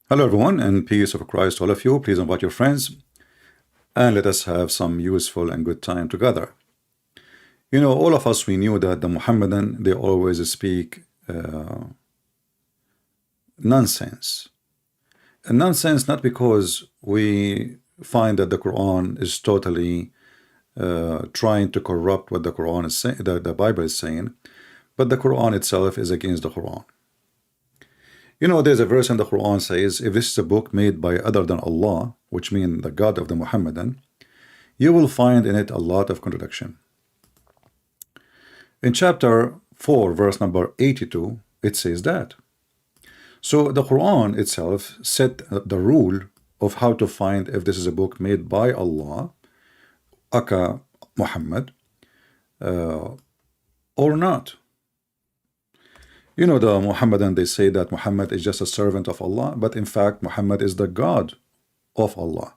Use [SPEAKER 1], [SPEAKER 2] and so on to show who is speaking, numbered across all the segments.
[SPEAKER 1] Hello everyone, and peace of Christ to all of you. Please invite your friends and let us have some useful and good time together. You know, all of us, we knew that the Muhammadan, they always speak nonsense. And nonsense not because we find that the Quran is totally trying to corrupt what the Quran is saying, the Bible is saying, but the Quran itself is against the Quran. You know, there's a verse in the Quran says, if this is a book made by other than Allah, which means the God of the Muhammadan, you will find in it a lot of contradiction. In chapter 4, verse number 82, it says that. So the Quran itself set the rule of how to find if this is a book made by Allah, aka Muhammad, or not. You know, the Muhammadan, they say that Muhammad is just a servant of Allah, but in fact, Muhammad is the God of Allah,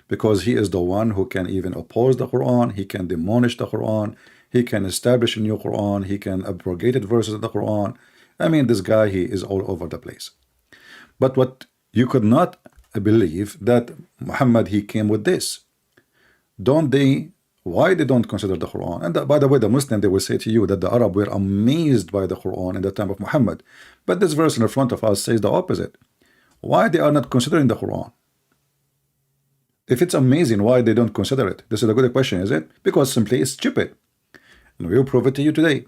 [SPEAKER 1] because he is the one who can even oppose the Quran, he can demolish the Quran, he can establish a new Quran, he can abrogate verses of the Quran. I mean, this guy, he is all over the place. But what you could not believe that Muhammad, he came with this. Don't they? Why they don't consider the Quran? And by the way, the Muslim, they will say to you that the Arab were amazed by the Quran in the time of Muhammad. But this verse in the front of us says the opposite. Why they are not considering the Quran? If it's amazing, why they don't consider it? This is a good question, is it? Because simply it's stupid. And we will prove it to you today.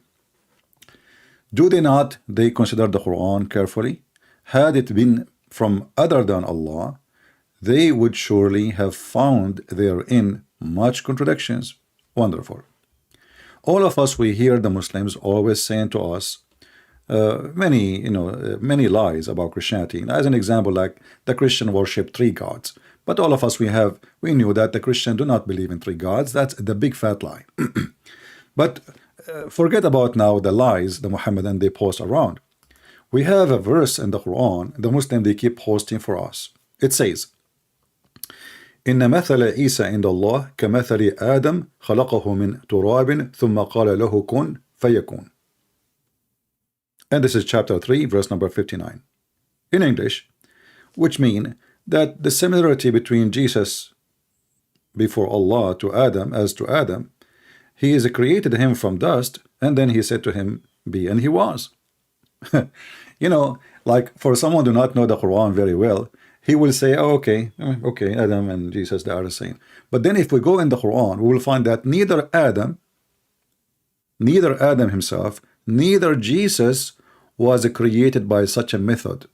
[SPEAKER 1] Do they not? They consider the Quran carefully. Had it been from other than Allah, they would surely have found therein much contradictions. Wonderful. All of us, we hear the Muslims always saying to us many lies about Christianity. As an example, like the Christian worship three gods. But all of us, we knew that the Christian do not believe in three gods. That's the big fat lie. But forget about now the lies the Muhammadan they post around. We have a verse in the Quran, the Muslim they keep posting for us. It says, إن مثل عيسى عند الله كمثل آدم خلقه من تراب ثم قال له كن فيكون. And this is chapter 3, verse number 59. In English, which mean that the similarity between Jesus before Allah to Adam as to Adam, he is created him from dust, and then he said to him, be, and he was. You know, like for someone who do not know the Quran very well, he will say, oh, okay, Adam and Jesus, they are the same. But then if we go in the Quran, we will find that neither Adam himself, neither Jesus was created by such a method.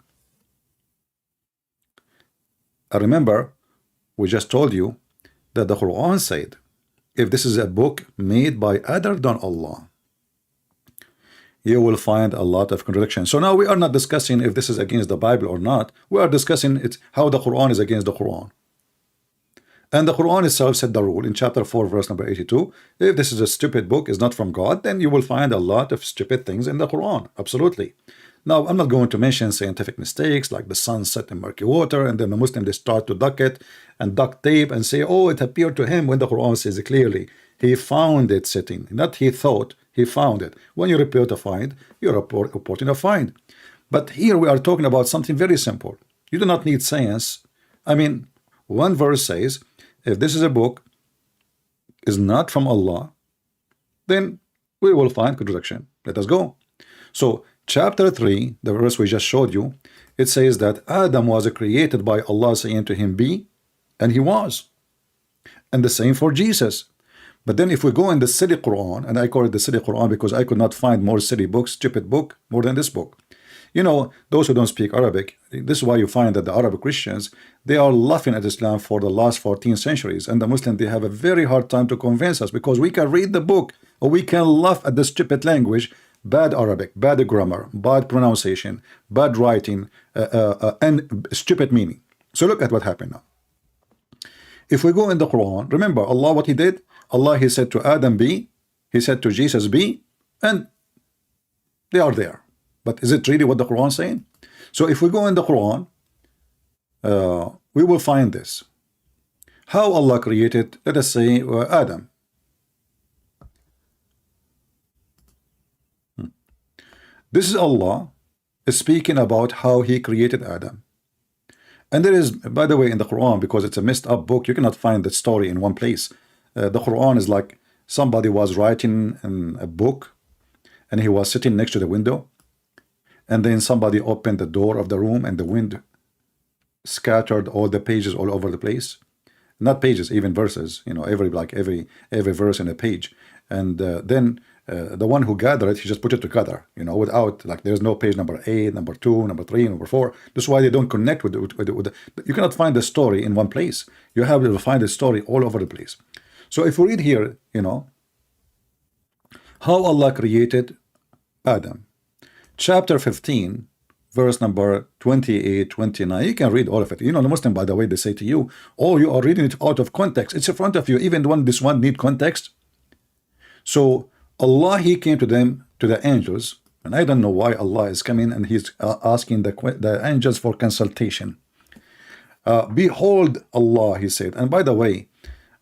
[SPEAKER 1] I remember, we just told you that the Quran said, if this is a book made by other than Allah, you will find a lot of contradictions. So now we are not discussing if this is against the Bible or not. We are discussing how the Quran is against the Quran. And the Quran itself said the rule in chapter 4, verse number 82. If this is a stupid book, is not from God, then you will find a lot of stupid things in the Quran. Absolutely. Now, I'm not going to mention scientific mistakes like the sun set in murky water, and then the Muslim, they start to duck it and duct tape and say, oh, it appeared to him, when the Quran says it clearly. He found it sitting, not he thought, he found it. When you report a find, you're reporting a find. But here we are talking about something very simple. You do not need science. I mean, one verse says, if this is a book is not from Allah, then we will find contradiction. Let us go. So chapter 3, the verse we just showed you, it says that Adam was created by Allah saying to him, be, and he was. And the same for Jesus. But then if we go in the silly Quran, and I call it the silly Quran because I could not find more silly books, stupid book, more than this book. You know, those who don't speak Arabic, this is why you find that the Arab Christians, they are laughing at Islam for the last 14 centuries. And the Muslims, they have a very hard time to convince us because we can read the book or we can laugh at the stupid language, bad Arabic, bad grammar, bad pronunciation, bad writing, and stupid meaning. So look at what happened now. If we go in the Quran, remember Allah, what he did? Allah, he said to Adam, be, he said to Jesus, be, and they are there. But is it really what the Quran is saying? So if we go in the Quran, we will find this. How Allah created, let us say, Adam. This is Allah speaking about how he created Adam. And there is, by the way, in the Quran, because it's a messed up book, you cannot find the story in one place. The Quran is like somebody was writing in a book and he was sitting next to the window, and then somebody opened the door of the room and the wind scattered all the pages all over the place. Not pages, even verses, you know, every verse in a page. And then the one who gathered it, he just put it together, you know, without, like, there's no page number 8, number 2, number 3, number 4. That's why they don't connect with you cannot find the story in one place. You have to find the story all over the place. So if we read here, you know, how Allah created Adam, chapter 15, verse number 28, 29. You can read all of it. You know, the Muslim, by the way, they say to you, oh, you are reading it out of context. It's in front of you. Even this one need context. So Allah, he came to them, to the angels, and I don't know why Allah is coming and he's asking the angels for consultation. Behold Allah, he said. And by the way,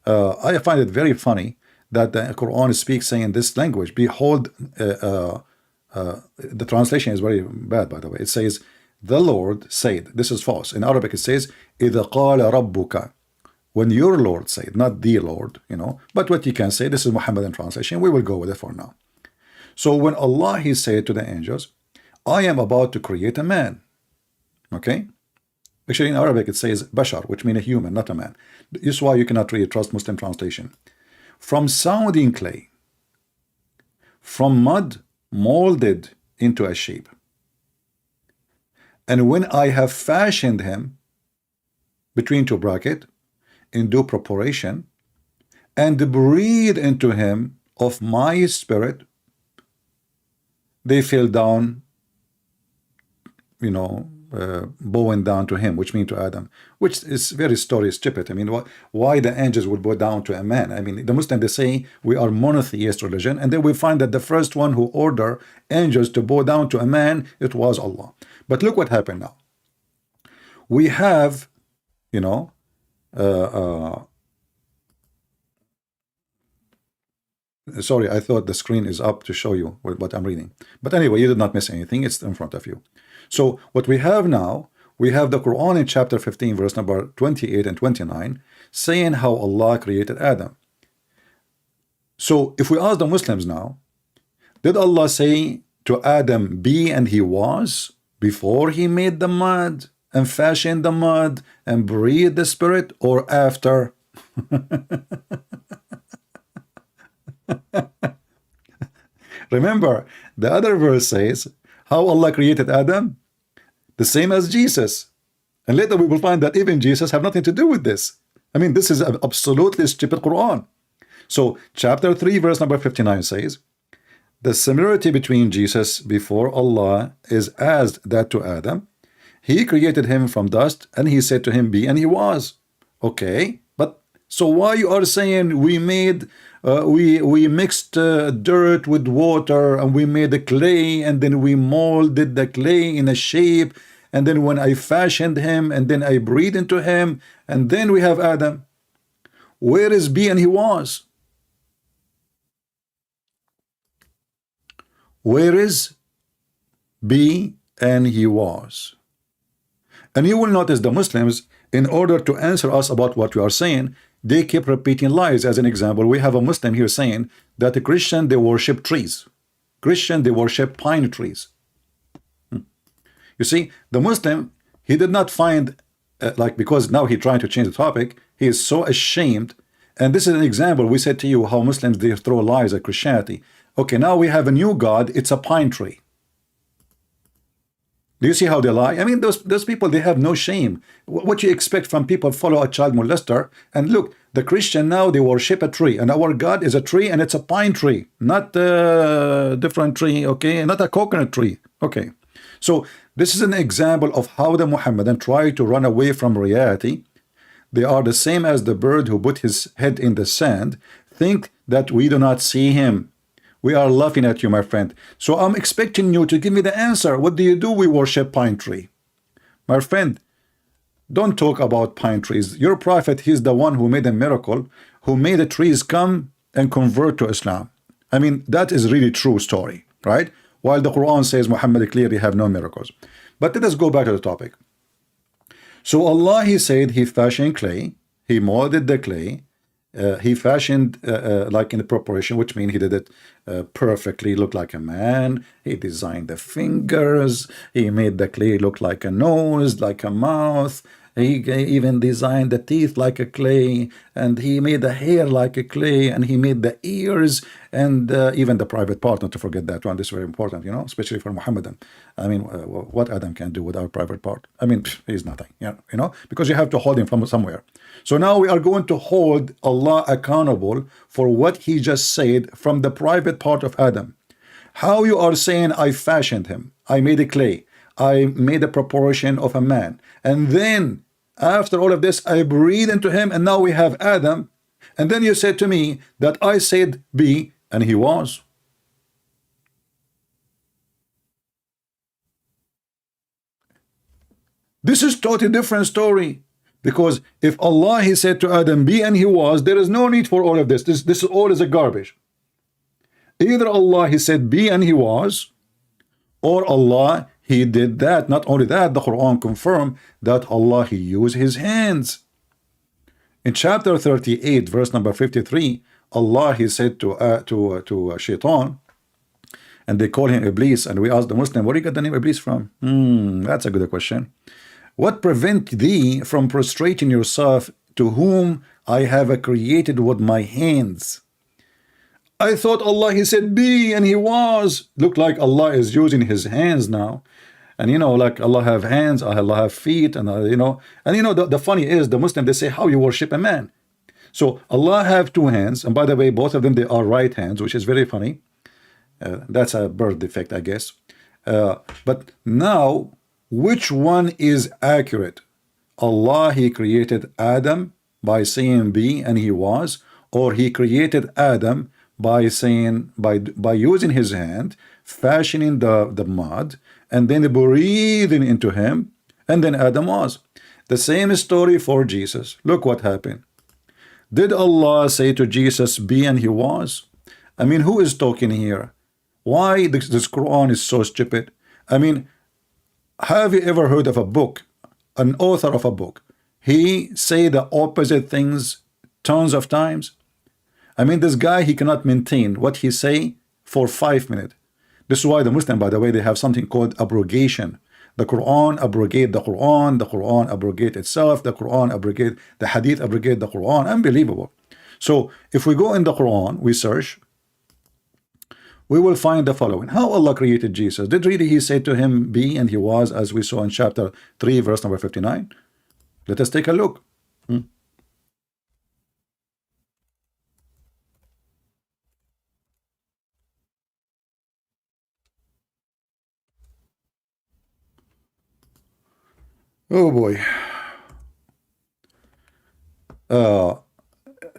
[SPEAKER 1] I find it very funny that the Quran speaks saying this language. Behold, the translation is very bad, by the way. It says, the Lord said. This is false. In Arabic, it says, إِذَا قَالَ رَبُّكَ. When your Lord said, not the Lord, you know. But what you can say, this is Muhammadan translation. We will go with it for now. So when Allah, he said to the angels, I am about to create a man. Okay? Actually, in Arabic, it says Bashar, which means a human, not a man. This is why you cannot really trust Muslim translation. From sounding clay, from mud molded into a shape. And when I have fashioned him, between two brackets, in due proportion, and breathed into him of my spirit, they fell down, you know, bowing down to him, which means to Adam, which is very stupid. I mean, why the angels would bow down to a man? I mean, the Muslims, they say we are monotheist religion, and then we find that the first one who ordered angels to bow down to a man, it was Allah. But look what happened now. We have, you know, sorry, I thought the screen is up to show you what I'm reading. But anyway, you did not miss anything. It's in front of you. So what we have now, we have the Quran in chapter 15, verse number 28 and 29, saying how Allah created Adam. So if we ask the Muslims now, did Allah say to Adam, be and he was, before he made the mud and fashioned the mud and breathed the spirit, or after? Remember, the other verse says how Allah created Adam, the same as Jesus. And later we will find that even Jesus have nothing to do with this. I mean, this is an absolutely stupid Quran. So chapter 3, verse number 59 says, the similarity between Jesus before Allah is as that to Adam. He created him from dust, and he said to him, be, and he was. Okay, but so why you are saying we made we mixed dirt with water, and we made the clay, and then we molded the clay in a shape, and then when I fashioned him, and then I breathed into him, and then we have Adam? Where is be and he was? Where is be and he was? And you will notice the Muslims, in order to answer us about what we are saying, they keep repeating lies. As an example, we have a Muslim here saying that the Christian, they worship trees. Christian, they worship pine trees. You see, the Muslim, he did not find, because now he's trying to change the topic, he is so ashamed. And this is an example. We said to you how Muslims, they throw lies at Christianity. Okay, now we have a new God. It's a pine tree. Do you see how they lie? I mean, those people, they have no shame. What you expect from people follow a child molester? And look, the Christian now, they worship a tree, and our God is a tree, and it's a pine tree, not a different tree, okay? Not a coconut tree, okay? So this is an example of how the Muhammadan try to run away from reality. They are the same as the bird who put his head in the sand, think that we do not see him. We are laughing at you, my friend. So I'm expecting you to give me the answer. What do you do? We worship pine tree. My friend, don't talk about pine trees. Your prophet, he's the one who made a miracle, who made the trees come and convert to Islam. I mean, that is really true story, right? While the Quran says Muhammad clearly have no miracles. But let us go back to the topic. So Allah, he said, he fashioned clay, he molded the clay, he fashioned like in the preparation, which means he did it perfectly, look like a man. He designed the fingers, he made the clay look like a nose, like a mouth. He even designed the teeth like a clay, and he made the hair like a clay, and he made the ears, and even the private part, not to forget that one. This is very important, you know, especially for Muhammadan. I mean, what Adam can do with our private part? I mean, he's nothing, you know, because you have to hold him from somewhere. So now we are going to hold Allah accountable for what he just said from the private part of Adam. How you are saying, I fashioned him, I made a clay, I made a proportion of a man, and then after all of this I breathe into him, and now we have Adam, and then you said to me that I said be and he was. This is totally different story, because if Allah, he said to Adam be and he was, there is no need for all of this. This all is a garbage. Either Allah, he said be and he was, or Allah, he did that. Not only that, the Quran confirmed that Allah, he used his hands. In chapter 38, verse number 53, Allah, he said to Shaitan, and they call him Iblis, and we ask the Muslim, where do you get the name Iblis from? That's a good question. What prevent thee from prostrating yourself to whom I have created with my hands? I thought Allah, he said be and he was. Look like Allah is using his hands now. And you know, like Allah have hands, Allah have feet, and you know, the funny is, the Muslim, they say, how you worship a man? So Allah have two hands, and by the way, both of them, they are right hands, which is very funny. That's a birth defect, I guess. But now, which one is accurate? Allah, he created Adam by saying be and he was, or he created Adam by saying, by using his hand, fashioning the mud, and then breathing into him, and then Adam was. The same story for Jesus. Look what happened. Did Allah say to Jesus be and he was? I mean, who is talking here? Why this Quran is so stupid? I mean, have you ever heard of a book, an author of a book, he say the opposite things tons of times? I mean, this guy, he cannot maintain what he say for 5 minutes. This is why the Muslim, by the way, they have something called abrogation. The Quran abrogate the Quran abrogate itself, the Quran abrogate the Hadith, abrogate the Quran. Unbelievable. So if we go in the Quran, we search, we will find the following. How Allah created Jesus? Did really he say to him be and he was, as we saw in chapter 3, verse number 59? Let us take a look. Oh boy.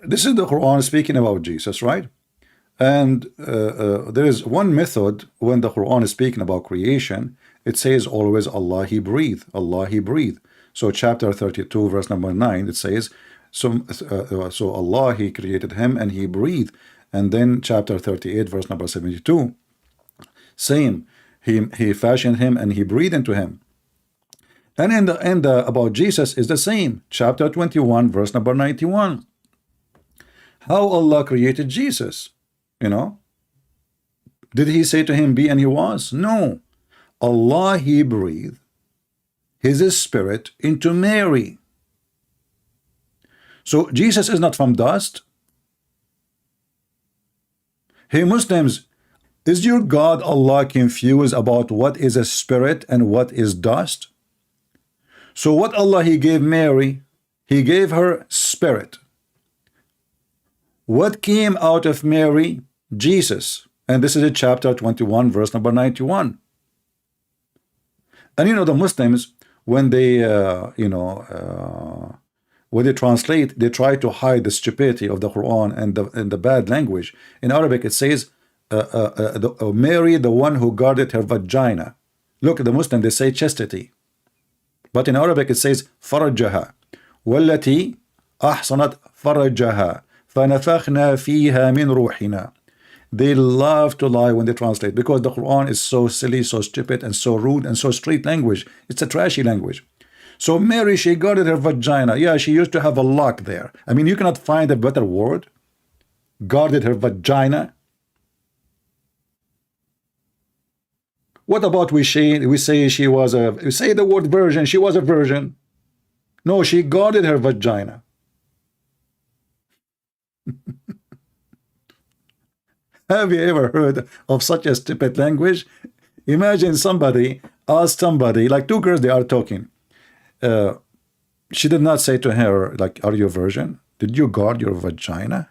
[SPEAKER 1] This is the Quran speaking about Jesus, right? And there is one method when the Quran is speaking about creation. It says always Allah, he breathed. Allah, he breathed. So chapter 32, verse number 9, it says, so Allah, he created him and he breathed. And then chapter 38, verse number 72, same. He fashioned him and he breathed into him. And in the about Jesus is the same. Chapter 21, verse number 91. How Allah created Jesus, you know? Did he say to him be and he was? No. Allah, he breathed his spirit into Mary. So Jesus is not from dust. Hey Muslims, is your God Allah confused about what is a spirit and what is dust? So what Allah, he gave Mary, he gave her spirit. What came out of Mary? Jesus. And this is in chapter 21, verse number 91. And you know, the Muslims, when they, when they translate, they try to hide the stupidity of the Quran and the bad language. In Arabic, it says, Mary, the one who guarded her vagina. Look, the Muslim, they say chastity. But in Arabic it says فرجها والتي أحصنت فرجها فنفخنا فيها من روحنا. They love to lie when they translate, because the Quran is so silly, so stupid, and so rude, and so street language. It's a trashy language. So Mary, she guarded her vagina. Yeah, she used to have a lock there. I mean, you cannot find a better word. Guarded her vagina. What about we say she was a, we say the word virgin, she was a virgin. No, she guarded her vagina. Have you ever heard of such a stupid language? Imagine somebody asked somebody, like two girls, they are talking. She did not say to her, like, are you a virgin? Did you guard your vagina?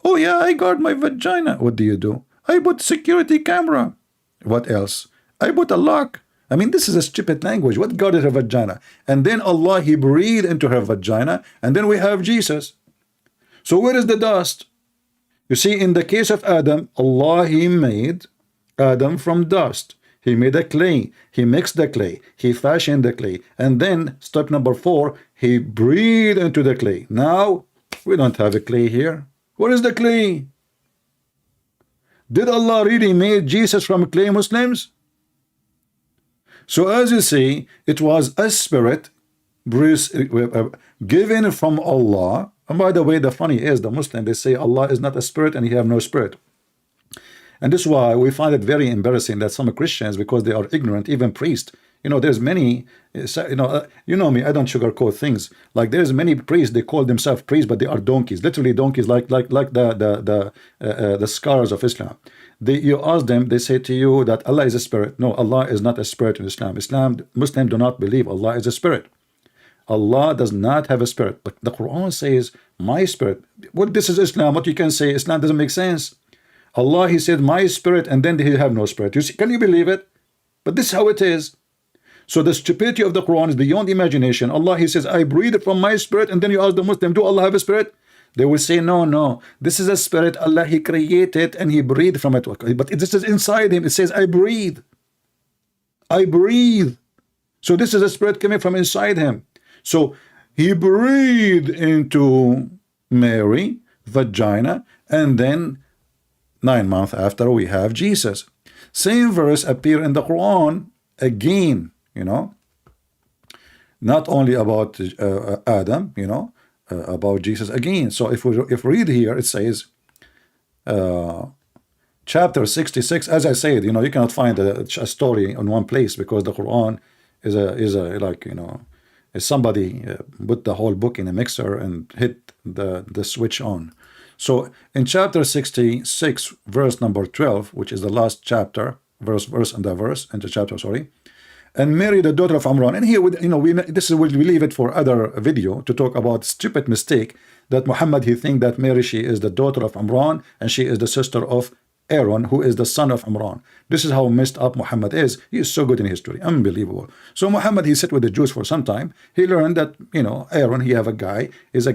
[SPEAKER 1] Oh yeah, I guard my vagina. What do you do? I put security camera. What else? I put a lock. I mean, this is a stupid language. What guarded her vagina? And then Allah, He breathed into her vagina, and then we have Jesus. So where is the dust? You see, in the case of Adam, Allah, He made Adam from dust. He made a clay. He mixed the clay. He fashioned the clay. And then, step number 4, He breathed into the clay. Now, we don't have a clay here. Where is the clay? Did Allah really make Jesus from clay, Muslims? So as you see, it was a spirit given from Allah. And by the way, the funny is, the Muslim, they say Allah is not a spirit and He have no spirit. And this is why we find it very embarrassing that some Christians, because they are ignorant, even priests, you know, there's many, you know me, I don't sugarcoat things. Like there's many priests, they call themselves priests, but they are donkeys, literally donkeys, like the scholars of Islam. You ask them, they say to you that Allah is a spirit. No, Allah is not a spirit in Islam. Muslims do not believe Allah is a spirit. Allah does not have a spirit. But the Quran says, my spirit. Well, this is Islam. What you can say, Islam doesn't make sense. Allah, He said, my spirit, and then He have no spirit. You see, can you believe it? But this is how it is. So the stupidity of the Quran is beyond imagination. Allah, He says, I breathe from my spirit, and then you ask the Muslim, do Allah have a spirit? They will say, no, no, this is a spirit Allah, He created and He breathed from it. But this is inside Him. It says, I breathe. I breathe. So this is a spirit coming from inside Him. So He breathed into Mary, vagina, and then 9 months after we have Jesus. Same verse appear in the Quran again, you know, not only about Adam, you know, about Jesus again. So if we read here, it says chapter 66, as I said, you know, you cannot find a story in one place because the Quran is a like, you know, is somebody put the whole book in a mixer and hit the switch on. So in chapter 66, verse number 12, which is the last chapter, into chapter, sorry. And Mary, the daughter of Amran. And here, you know, we leave it for other video to talk about stupid mistake that Muhammad, he think that Mary, she is the daughter of Amran and she is the sister of Aaron, who is the son of Imran. This is how messed up Muhammad is. He is so good in history, unbelievable. So Muhammad, he sat with the Jews for some time. He learned that, you know, Aaron, he have a guy. He is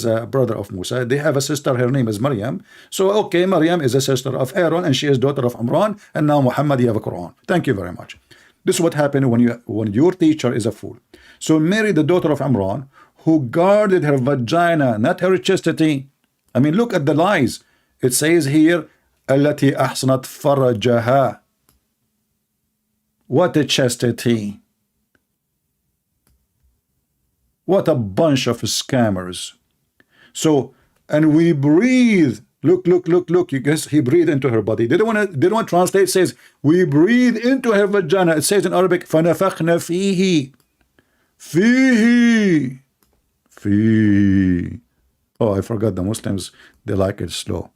[SPEAKER 1] a brother of Musa. They have a sister, her name is Maryam. So okay, Maryam is a sister of Aaron and she is daughter of Imran. And now Muhammad, you have a Quran. Thank you very much. This is what happened when your teacher is a fool. So Mary, the daughter of Imran, who guarded her vagina, not her chastity. I mean, look at the lies. It says here, التي أحصنت فرجها. What a chastity. What a bunch of scammers. So, and we breathe. Look. You guess he breathed into her body. They don't want to translate. It says, we breathe into her vagina. It says in Arabic, فَنَفَخْنَا فِيهِ. فِيهِ. Oh, I forgot the Muslims. They like it slow.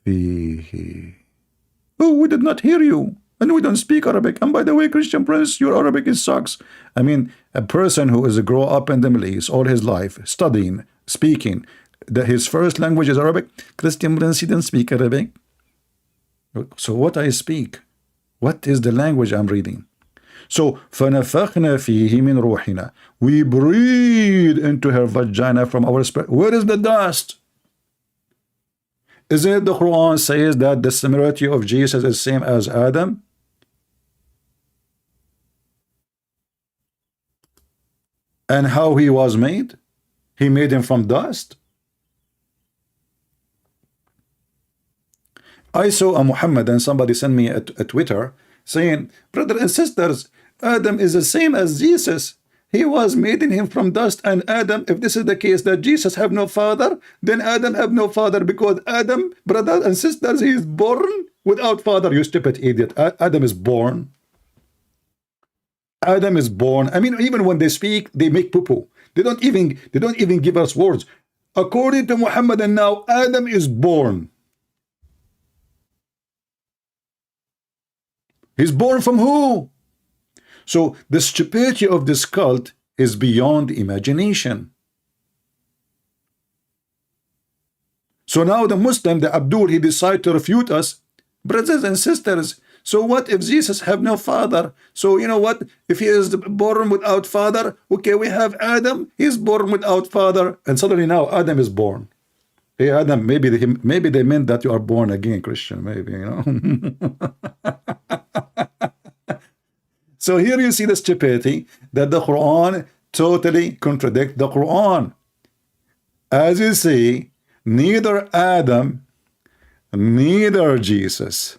[SPEAKER 1] Oh, we did not hear you, and we don't speak Arabic. And by the way, Christian Prince, your Arabic sucks. I mean, a person who is grow up in the Middle East all his life, studying, speaking, his first language is Arabic. Christian Prince, he didn't speak Arabic. So what I speak? What is the language I'm reading? So, فَنَفَخْنَا فِيهِ مِنْ رُوحِنَا. We breathe into her vagina from our spirit. Where is the dust? Isn't it the Quran says that the similarity of Jesus is same as Adam? And how he was made? He made him from dust. I saw a Muhammad, and somebody sent me a Twitter saying, brothers and sisters, Adam is the same as Jesus. He was made in him from dust, and Adam, if this is the case that Jesus have no father, then Adam have no father, because Adam, brothers and sisters, he is born without father. You stupid idiot. Adam is born. Adam is born. I mean, even when they speak, they make poo-poo. They don't even give us words. According to Muhammad, and now Adam is born. He's born from who? So the stupidity of this cult is beyond imagination. So now the Muslim, the Abdul, he decided to refute us. Brothers and sisters, so what if Jesus have no father? So you know what? If he is born without father, okay, we have Adam, he's born without father, and suddenly now Adam is born. Hey Adam, maybe they meant that you are born again, Christian, maybe, you know. So here you see the stupidity that the Quran totally contradicts the Quran. As you see, neither Adam, neither Jesus,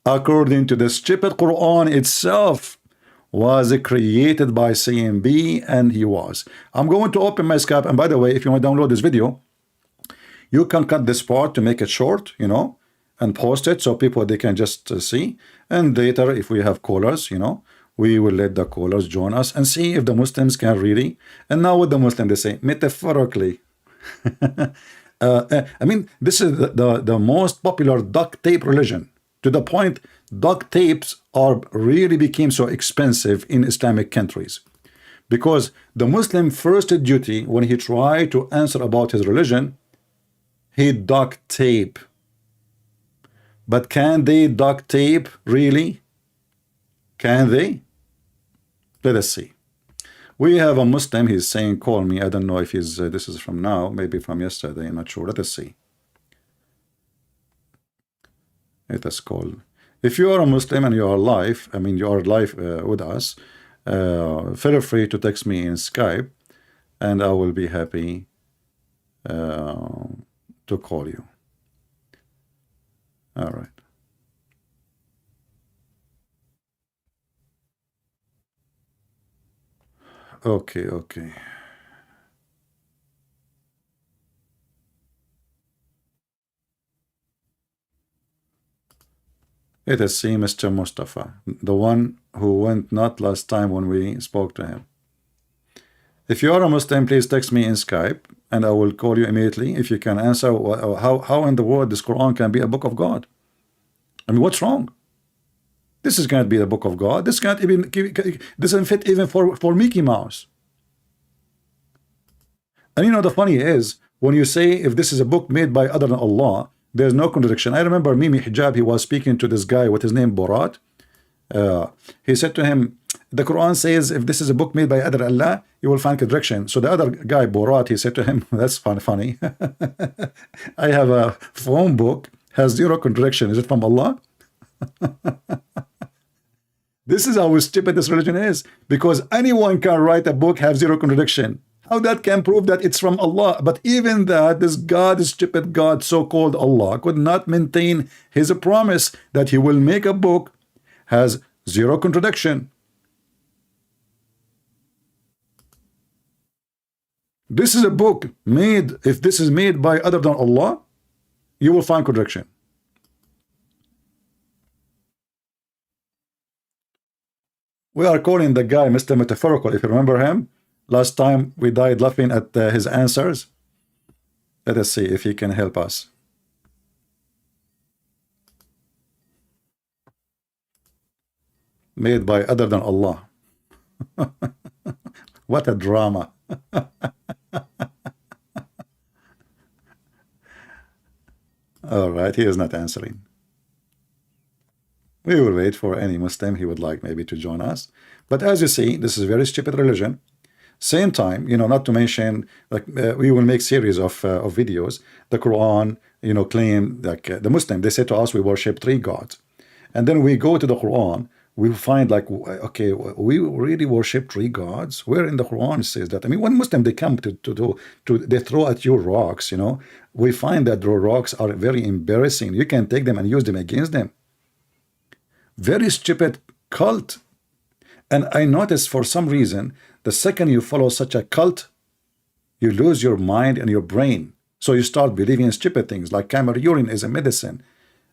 [SPEAKER 1] according to the stupid Quran itself, was created by saying be, and he was. I'm going to open my Skype, and by the way, if you want to download this video, you can cut this part to make it short, you know, and post it so people, they can just see. And later, if we have callers, you know, we will let the callers join us and see if the Muslims can really. And now with the Muslim, they say metaphorically. I mean, this is the most popular duct tape religion, to the point duct tapes are really became so expensive in Islamic countries, because the Muslim first duty when he tried to answer about his religion, he duct tape. But can they duct tape really? Can they? Let us see. We have a Muslim, he's saying call me. I don't know if he's this is from now, maybe from yesterday, I'm not sure. Let us see. Let us call. If you are a Muslim and you are live, I mean you are live with us, feel free to text me in Skype, and I will be happy to call you. All right. Okay. It is see Mr. Mustafa, the one who went not last time when we spoke to him. If you are a Muslim, please text me in Skype, and I will call you immediately if you can answer how in the world this Quran can be a book of God. I mean, what's wrong? This is going to be the book of God. This can't even doesn't fit even for Mickey Mouse. And you know the funny is, when you say if this is a book made by other than Allah, there's no contradiction. I remember Mimi Hijab, he was speaking to this guy with his name Borat. He said to him, the Quran says if this is a book made by other than Allah, you will find contradiction. So the other guy Borat, he said to him, that's funny. I have a phone book, has zero contradiction. Is it from Allah? This is how stupid this religion is, because anyone can write a book, have zero contradiction. How that can prove that it's from Allah? But even that, this God, stupid God, so-called Allah, could not maintain his promise that he will make a book, has zero contradiction. This is a book made, if this is made by other than Allah, you will find contradiction. We are calling the guy Mr. Metaphorical, if you remember him. Last time we died laughing at his answers. Let us see if he can help us. Made by other than Allah. What a drama. All right, he is not answering. We will wait for any Muslim he would like maybe to join us. But as you see, this is a very stupid religion. Same time, you know, not to mention, like we will make series of videos. The Quran, you know, claim like the Muslim, they say to us we worship 3 gods, and then we go to the Quran, we find like, okay, we really worship 3 gods. Where in the Quran says that? I mean, when Muslim they come to they throw at you rocks, you know, we find that the rocks are very embarrassing. You can take them and use them against them. Very stupid cult. And I noticed for some reason The second you follow such a cult, you lose your mind and your brain. So you start believing in stupid things like camel urine is a medicine,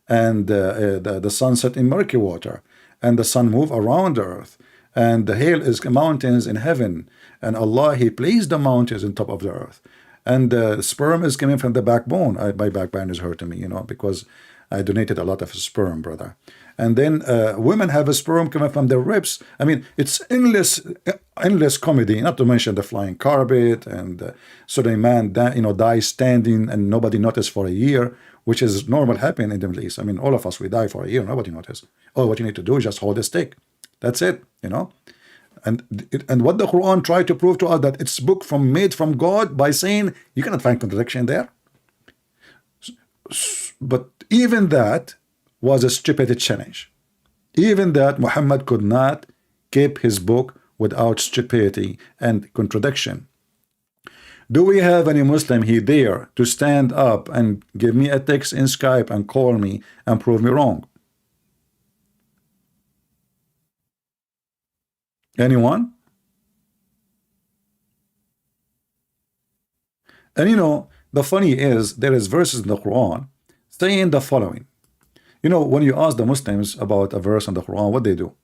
[SPEAKER 1] and the sun set in murky water, and the sun move around the earth, and the hail is mountains in heaven, and Allah, He placed the mountains on top of the earth, and the sperm is coming from the backbone. My backbone is hurting me, because I donated a lot of sperm, brother. And then women have a sperm coming from their ribs. I mean, it's endless comedy. Not to mention the flying carpet, and Suleiman, dies standing and nobody noticed for a year, which is normal happening in the Middle East. I mean, all of us, we die for a year, nobody noticed. All what you need to do is just hold a stick. That's it, And what the Quran tried to prove to us, that it's book made from God, by saying you cannot find contradiction there. But even that was a stupid challenge. Even that, Muhammad could not keep his book without stupidity and contradiction. Do we have any Muslim he dare to stand up and give me a text in Skype and call me and prove me wrong? Anyone? And the funny is, there is verses in the Quran saying the following. When you ask the Muslims about a verse in the Quran, what they do?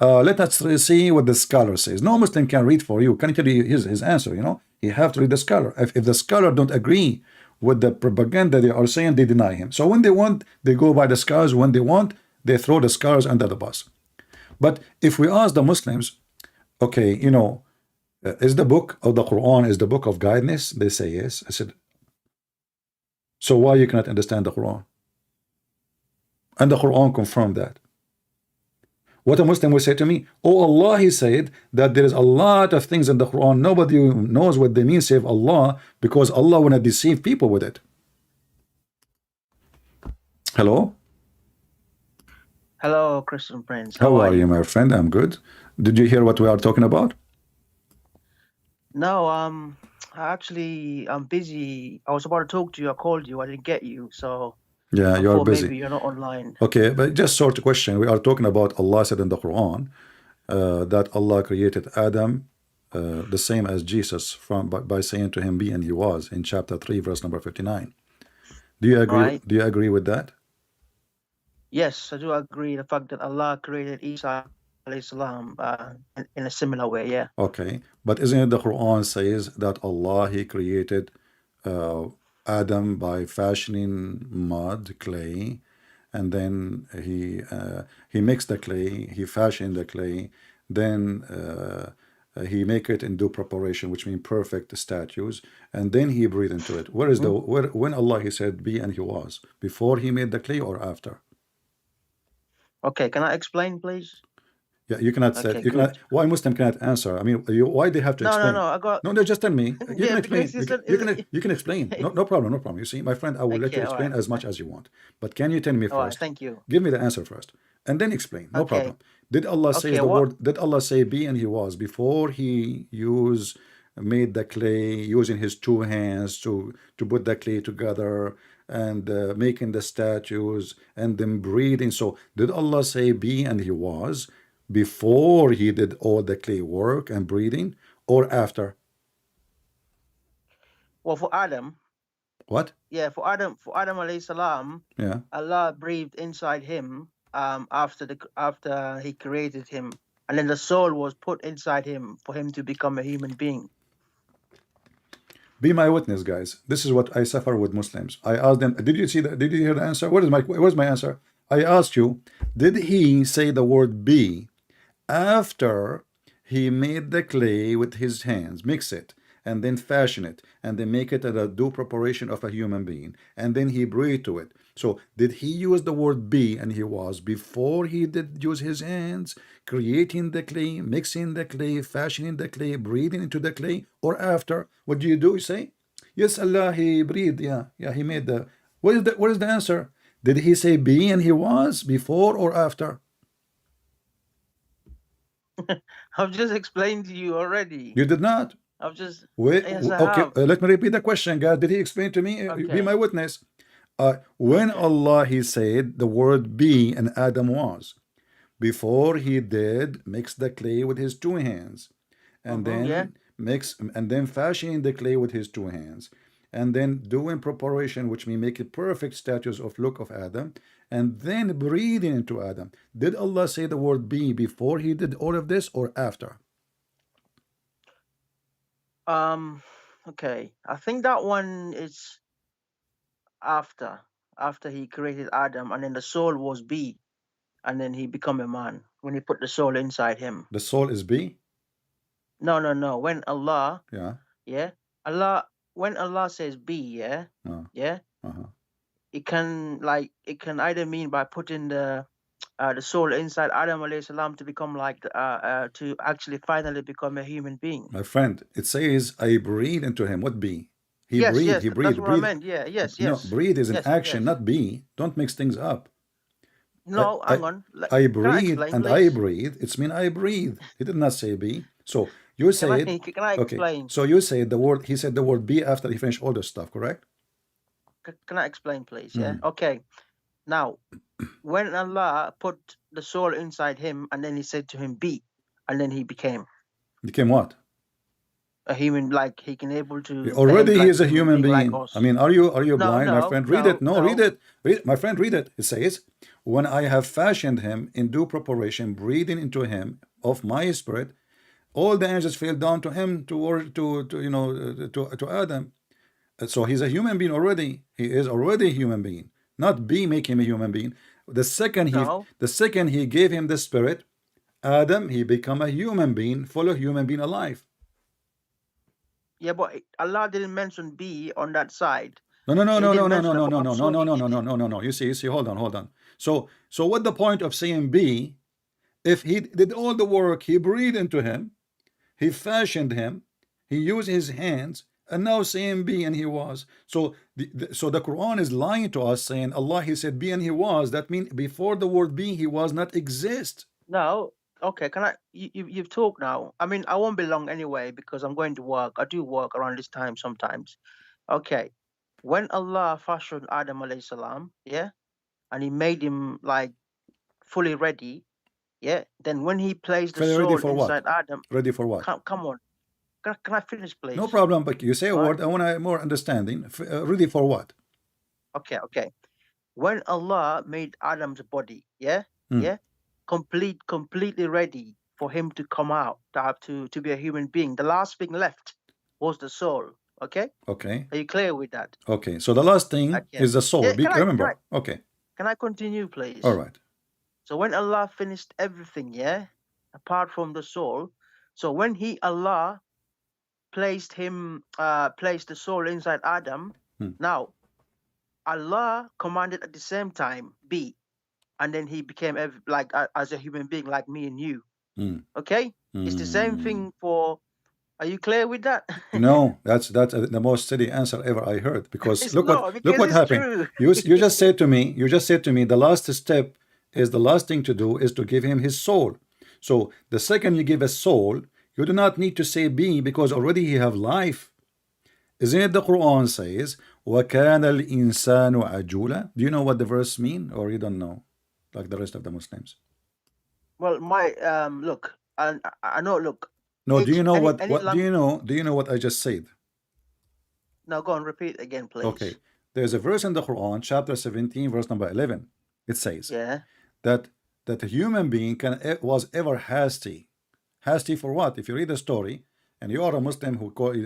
[SPEAKER 1] Let us see what the scholar says. No Muslim can read for you. Can tell you his answer, You have to read the scholar. If the scholar don't agree with the propaganda they are saying, they deny him. So when they want, they go by the scholars. When they want, they throw the scholars under the bus. But if we ask the Muslims, okay, is the book of the Quran is the book of guidance? They say yes. I said, so why you cannot understand the Quran? And the Quran confirmed that. What a Muslim will say to me, oh, Allah, He said that there is a lot of things in the Quran, nobody knows what they mean save Allah, because Allah will not deceive people with it. Hello?
[SPEAKER 2] Hello, Christian Prince.
[SPEAKER 1] How are you, my friend? I'm good. Did you hear what we are talking about?
[SPEAKER 2] No, actually, I'm busy. I was about to talk to you. I called you. I didn't get you. So
[SPEAKER 1] yeah, you are busy.
[SPEAKER 2] Maybe you're not online.
[SPEAKER 1] Okay, but just sort of question. We are talking about Allah said in the Quran that Allah created Adam the same as Jesus by saying to him, be and he was, in chapter 3, verse number 59. Do you agree?
[SPEAKER 2] Right.
[SPEAKER 1] Do you agree with that?
[SPEAKER 2] Yes, I do agree. The fact that Allah created Isa alayhi salam in a similar way, yeah.
[SPEAKER 1] Okay, but isn't it the Quran says that Allah, He created Adam by fashioning mud, clay, and then he mixed the clay, he fashioned the clay, then he make it in due preparation, which means perfect statues, and then he breathed into it. Where is when Allah He said be and he was? Before he made the clay or after?
[SPEAKER 2] Okay, can I explain, please?
[SPEAKER 1] Yeah, you cannot say. You cannot. Why Muslim cannot answer? I mean, why they have to explain?
[SPEAKER 2] No. I got.
[SPEAKER 1] No, just tell me. You
[SPEAKER 2] Yeah,
[SPEAKER 1] can explain.
[SPEAKER 2] because
[SPEAKER 1] You can explain. No problem. No problem. You see, my friend, I will let you explain as much as you want. But can you tell me
[SPEAKER 2] All right,
[SPEAKER 1] first?
[SPEAKER 2] thank you.
[SPEAKER 1] Give me the answer first, and then explain. No
[SPEAKER 2] Okay.
[SPEAKER 1] problem. Did Allah say
[SPEAKER 2] Okay,
[SPEAKER 1] the
[SPEAKER 2] what-
[SPEAKER 1] word? Did Allah say be and he was before he made the clay using his two hands to put the clay together and making the statues and then breathing? So did Allah say be and he was before he did all the clay work and breathing, or after?
[SPEAKER 2] Well, for Adam,
[SPEAKER 1] What?
[SPEAKER 2] yeah, for Adam alayhi salam,
[SPEAKER 1] Yeah.
[SPEAKER 2] Allah breathed inside him after He created him, and then the soul was put inside him for him to become a human being.
[SPEAKER 1] Be my witness, guys. This is what I suffer with Muslims. I asked them, did you see that? Did you hear the answer? Where's my answer? I asked you, did he say the word be after he made the clay with his hands, mix it, and then fashion it, and then make it a due preparation of a human being, and then he breathed to it? So did he use the word be and he was before he did use his hands, creating the clay, mixing the clay, fashioning the clay, breathing into the clay, or after? What do? You say, yes, Allah, he breathed, yeah, he made the. What is the answer? Did he say be and he was before or after?
[SPEAKER 2] I've just explained to you already.
[SPEAKER 1] You did not.
[SPEAKER 2] I've just.
[SPEAKER 1] Wait,
[SPEAKER 2] Yes, I
[SPEAKER 1] okay,
[SPEAKER 2] have.
[SPEAKER 1] let me repeat the question, guys. Did he explain to me? Be
[SPEAKER 2] Okay.
[SPEAKER 1] my witness. When Allah, He said the word be and Adam was, before he did mix the clay with his two hands, and
[SPEAKER 2] Yeah.
[SPEAKER 1] then and then fashioning the clay with his two hands, and then doing preparation, which may make a perfect statues of look of Adam, and then breathing into Adam. Did Allah say the word be before he did all of this or after?
[SPEAKER 2] Okay. I think that one is after he created Adam, and then the soul was be, and then he become a man when he put the soul inside him.
[SPEAKER 1] The soul is be?
[SPEAKER 2] No. When Allah,
[SPEAKER 1] Yeah.
[SPEAKER 2] when Allah says be, yeah,
[SPEAKER 1] Uh-huh.
[SPEAKER 2] it can either mean by putting the soul inside Adam alayhi salam to become like to actually finally become a human being.
[SPEAKER 1] My friend, it says I breathe into him. What be? He
[SPEAKER 2] Yes,
[SPEAKER 1] breathed.
[SPEAKER 2] yes,
[SPEAKER 1] He
[SPEAKER 2] that's
[SPEAKER 1] breathed.
[SPEAKER 2] what I
[SPEAKER 1] Breathe.
[SPEAKER 2] meant. Yeah, yes.
[SPEAKER 1] No, breathe is an
[SPEAKER 2] Yes,
[SPEAKER 1] action,
[SPEAKER 2] yes.
[SPEAKER 1] not be. Don't mix things up.
[SPEAKER 2] No, hang on.
[SPEAKER 1] I
[SPEAKER 2] Can I
[SPEAKER 1] breathe
[SPEAKER 2] explain,
[SPEAKER 1] and I
[SPEAKER 2] please?
[SPEAKER 1] breathe. It's mean I breathe. He did not say be. So you said
[SPEAKER 2] Can I
[SPEAKER 1] okay.
[SPEAKER 2] explain?
[SPEAKER 1] So you said the word. He said the word be after he finished all the stuff. Correct?
[SPEAKER 2] Can I explain, please? Yeah. Okay. Now, when Allah put the soul inside him, and then He said to him, "Be," and then he became
[SPEAKER 1] what?
[SPEAKER 2] a human. Like he can able to.
[SPEAKER 1] Already
[SPEAKER 2] behave
[SPEAKER 1] he
[SPEAKER 2] like
[SPEAKER 1] is a human being.
[SPEAKER 2] like us.
[SPEAKER 1] I mean, are you
[SPEAKER 2] No,
[SPEAKER 1] blind, my friend? Read it. No, read
[SPEAKER 2] no.
[SPEAKER 1] it. Read, my friend, read it. It says, "When I have fashioned him in due preparation, breathing into him of my spirit, all the angels fell down to him to Adam." So he's a human being already. He is already a human being. Not be make him a human being. The second he gave him the spirit, Adam, he become a human being, full of human being alive.
[SPEAKER 2] Yeah, but Allah didn't mention be on that side.
[SPEAKER 1] No. You see, hold on. So what the point of saying be? If he did all the work, he breathed into him, he fashioned him, he used his hands, and now saying be and he was. So the Quran is lying to us, saying Allah, he said be and he was. That means before the word be, he was not exist.
[SPEAKER 2] No. Okay, can I? You've talked now. I mean, I won't be long anyway because I'm going to work. I do work around this time sometimes. Okay, when Allah fashioned Adam alayhi salam, yeah, and He made him like fully ready, yeah. Then when He placed the soul inside Adam,
[SPEAKER 1] ready for what?
[SPEAKER 2] Come on, can I finish, please?
[SPEAKER 1] No problem, but you say a word. I want more understanding. Ready for what?
[SPEAKER 2] Okay. When Allah made Adam's body, yeah, completely ready for him to come out, to be a human being. The last thing left was the soul. Okay. Are you clear with that?
[SPEAKER 1] Okay. So the last thing is the soul. Remember. Okay.
[SPEAKER 2] Can I continue, please?
[SPEAKER 1] All right.
[SPEAKER 2] So when Allah finished everything, yeah, apart from the soul. So when Allah placed the soul inside Adam, now Allah commanded at the same time be, and then he became like as a human being like me and you. Okay, it's the same thing for. Are you clear with that?
[SPEAKER 1] No, that's the most silly answer ever I heard, because look what happened.
[SPEAKER 2] True.
[SPEAKER 1] You just said to me the last step is the last thing to do is to give him his soul. So the second you give a soul, you do not need to say be, because already he have life. Isn't it the Quran says, وَكَانَ الْإِنسَانُ عَجُولًا? Do you know what the verse mean, or you don't know, like the rest of the Muslims?
[SPEAKER 2] Well, my look, I know. Look.
[SPEAKER 1] No, do you know do you know what I just said?
[SPEAKER 2] No, go on, repeat again, please.
[SPEAKER 1] Okay. There's a verse in the Quran, chapter 17, verse number 11. It says that a human being was ever hasty. Hasty for what? If you read the story, and you are a Muslim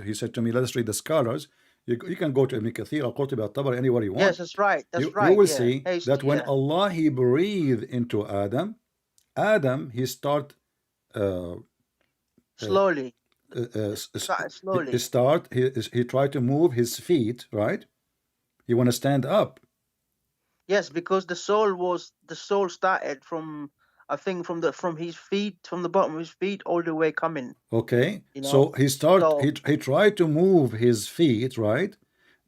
[SPEAKER 1] he said to me, let us read the scholars. You can go to Ibn Kathir, Al-Qurtubi, Al-Tabari, anywhere you want.
[SPEAKER 2] Yes, that's right.
[SPEAKER 1] You will see that when Allah, he breathed into Adam, he start
[SPEAKER 2] slowly.
[SPEAKER 1] He tried to move his feet, right? He want to stand up.
[SPEAKER 2] Yes, because the soul started from, I think, from his feet, from the bottom of his feet all the way coming.
[SPEAKER 1] Okay. So he tried to move his feet, right?